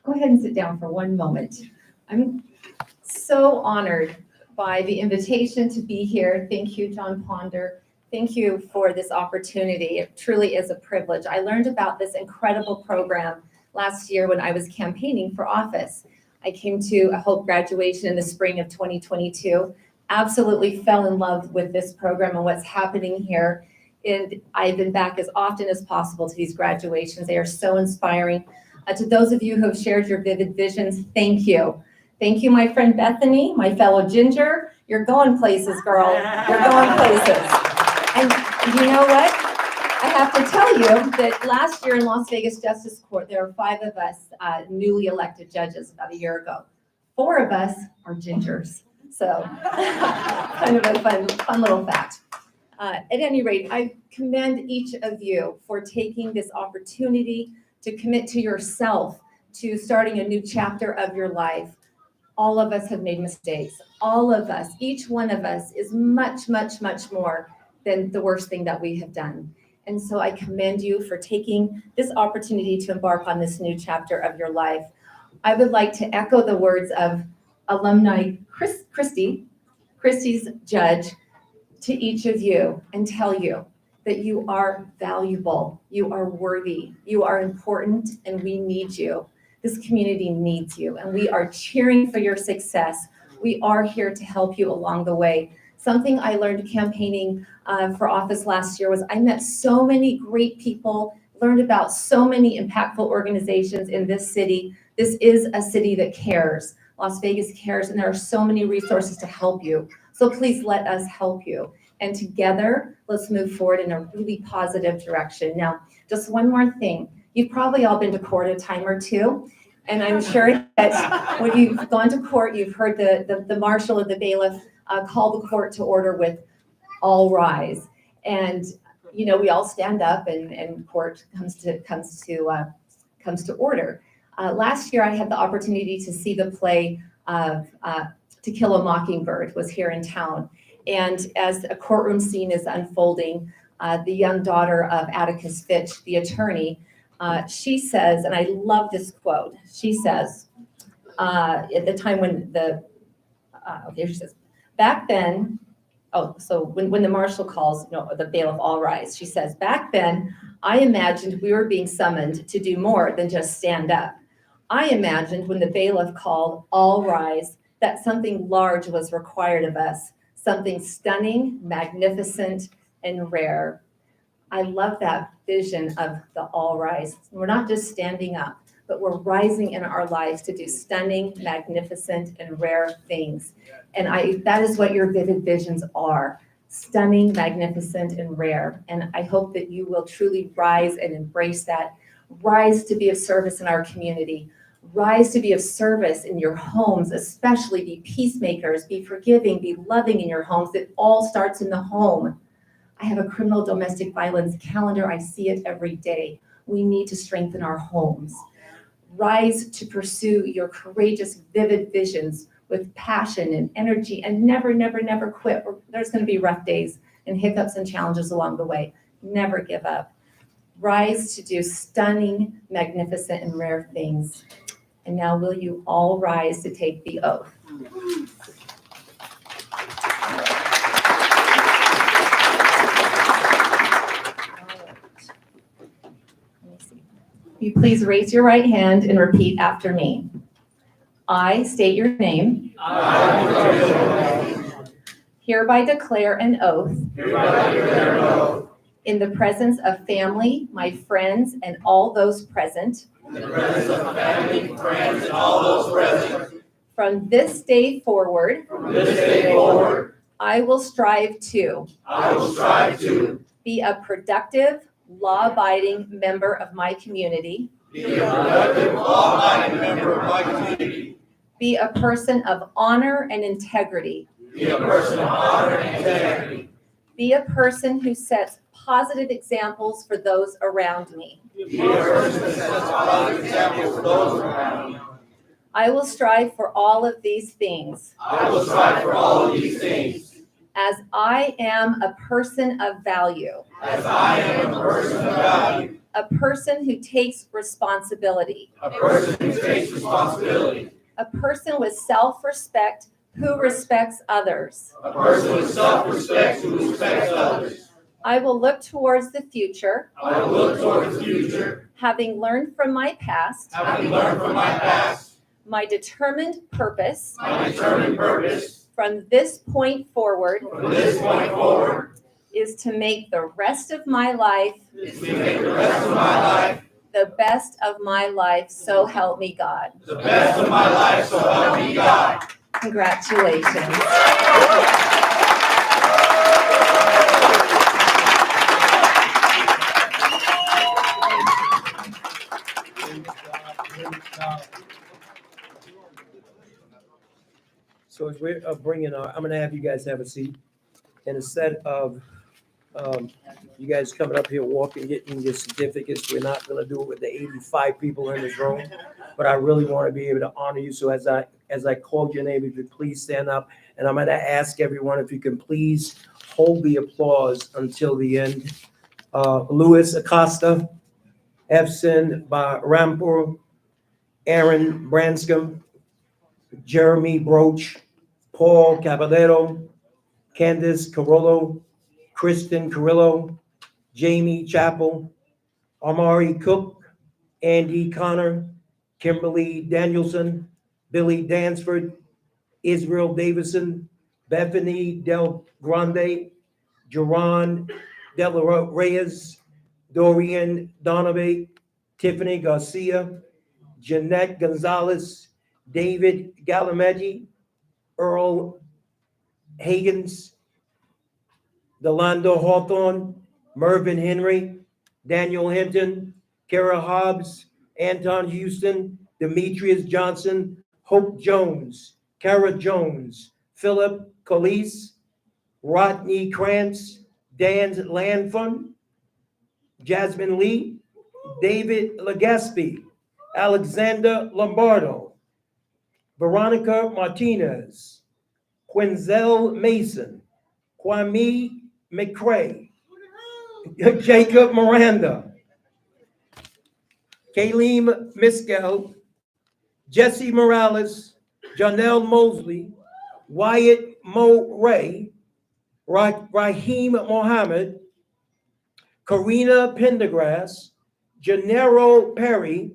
Go ahead and sit down for one moment. I'm so honored by the invitation to be here. Thank you, John Ponder. Thank you for this opportunity. It truly is a privilege. I learned about this incredible program last year when I was campaigning for office. I came to a Hope graduation in the spring of 2022. Absolutely fell in love with this program and what's happening here. And I've been back as often as possible to these graduations. They are so inspiring. To those of you who have shared your vivid visions, thank you. Thank you, my friend Bethany, my fellow Ginger. You're going places, girl. You're going places. And you know what? I have to tell you that last year in Las Vegas Justice Court, there were 5 of us newly elected judges about a year ago. 4 of us are gingers. So kind of a fun little fact. At any rate, I commend each of you for taking this opportunity to commit to yourself, to starting a new chapter of your life. All of us have made mistakes. All of us, each one of us is much, much, much more than the worst thing that we have done. And so I commend you for taking this opportunity to embark on this new chapter of your life. I would like to echo the words of alumni Christy's judge to each of you and tell you that you are valuable, you are worthy, you are important, and we need you. This community needs you, and we are cheering for your success. We are here to help you along the way. Something I learned campaigning for office last year was I met so many great people, learned about so many impactful organizations in this city. This is a city that cares. Las Vegas cares, and there are so many resources to help you. So please let us help you. And together, let's move forward in a really positive direction. Now, just one more thing. You've probably all been to court a time or two. And I'm sure that when you've gone to court, you've heard the marshal or the bailiff call the court to order with all rise. And, you know, we all stand up and court comes to order. Last year, I had the opportunity to see the play of To Kill a Mockingbird was here in town. And as a courtroom scene is unfolding, the young daughter of Atticus Fitch, the attorney, she says, and I love this quote, she says, at the time when she says, back then, so when the marshal calls, the bailiff all rise, she says, back then, I imagined we were being summoned to do more than just stand up. I imagined when the bailiff called all rise that something large was required of us, something stunning, magnificent, and rare. I love that vision of the all rise. We're not just standing up, but we're rising in our lives to do stunning, magnificent, and rare things. And that is what your vivid visions are. Stunning, magnificent, and rare. And I hope that you will truly rise and embrace that. Rise to be of service in our community. Rise to be of service in your homes, especially be peacemakers, be forgiving, be loving in your homes. It all starts in the home. I have a criminal domestic violence calendar. I see it every day. We need to strengthen our homes. Rise to pursue your courageous, vivid visions with passion and energy, and never, never, never quit. There's going to be rough days and hiccups and challenges along the way. Never give up. Rise to do stunning, magnificent, and rare things. And now will you all rise to take the oath? Will you please raise your right hand and repeat after me? I state your name. Hereby declare an oath. In the presence of family, my friends, and all those present. From this day forward. I will strive to. Be a productive, law-abiding member of my community. Be a person of honor and integrity. Be a person who sets positive examples for those around me. I will strive for all of these things. As I am a person of value. A person who takes responsibility. A person with self-respect who respects others. I will look towards the future. Having learned from my past. My determined purpose. From this point forward. Is to make the rest of my life. The best of my life, so help me God. Congratulations. bringing, I'm gonna have you guys have a seat. And instead of you guys coming up here, walking, getting your certificates, we're not gonna do it with the 85 people in this room. But I really want to be able to honor you. So as I call your name, if you please stand up. And I'm gonna ask everyone if you can please hold the applause until the end. Louis Acosta, Efson Rampur, Aaron Branscombe, Jeremy Broach, Paul Caballero, Candice Carollo, Kristen Carrillo, Jamie Chappell, Amari Cook, Andy Connor, Kimberly Danielson, Billy Dansford, Israel Davison, Bethany Del Grande, Jerron Del Reyes, Dorian Donovan, Tiffany Garcia, Jeanette Gonzalez, David Galamaggi, Earl Hagens, Delando Hawthorne, Mervyn Henry, Daniel Hinton, Kara Hobbs, Anton Houston, Demetrius Johnson, Hope Jones, Kara Jones, Philip Colise, Rodney Krantz, Dan Lanfun, Jasmine Lee, David Legaspi, Alexander Lombardo, Veronica Martinez, Quinzel Mason, Kwame McCray, Jacob Miranda, Kaleem Miskell, Jesse Morales, Janelle Mosley, Wyatt Mo Ray, Raheem Mohammed, Karina Pendergrass, Gennaro Perry,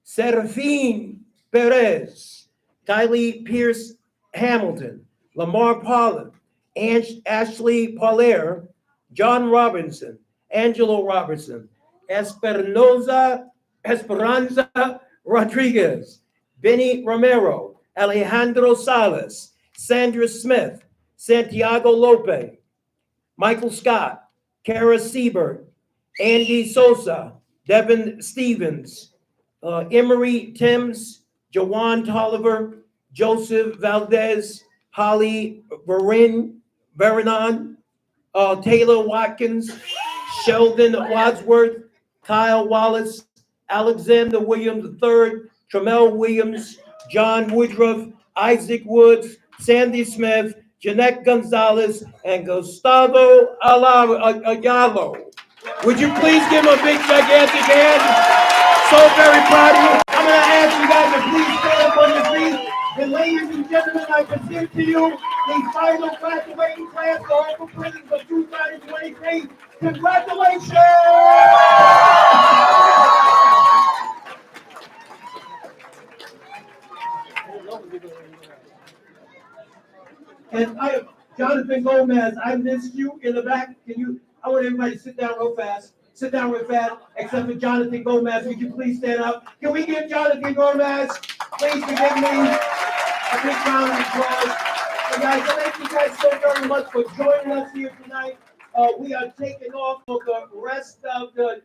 Serafine Perez, Kylie Pierce Hamilton, Lamar Pollard, Ashley Paulier, John Robinson, Angelo Robertson, Esperanza Rodriguez, Benny Romero, Alejandro Salas, Sandra Smith, Santiago Lope, Michael Scott, Kara Siebert, Andy Sosa, Devin Stevens, Emery Timms, Jawan Tolliver, Joseph Valdez, Holly Verenon, Taylor Watkins, Sheldon Wadsworth, Kyle Wallace, Alexander Williams III, Tramel Williams, John Woodruff, Isaac Woods, Sandy Smith, Jeanette Gonzalez, and Gustavo Ayalo. Would you please give them a big, gigantic hand? So very proud of you. I'm going to ask you guys to please stand up on your feet. And ladies and gentlemen, I present to you the final graduating class for Harper Prisons of 2023. Congratulations! And I am Jonathan Gomez. I missed you in the back. I want everybody to sit down real fast. Sit down real fast, except for Jonathan Gomez. Would you please stand up? Can we give Jonathan Gomez, please forgive me, a big round of applause. So guys, thank you guys so very much for joining us here tonight. We are taking off for the rest of the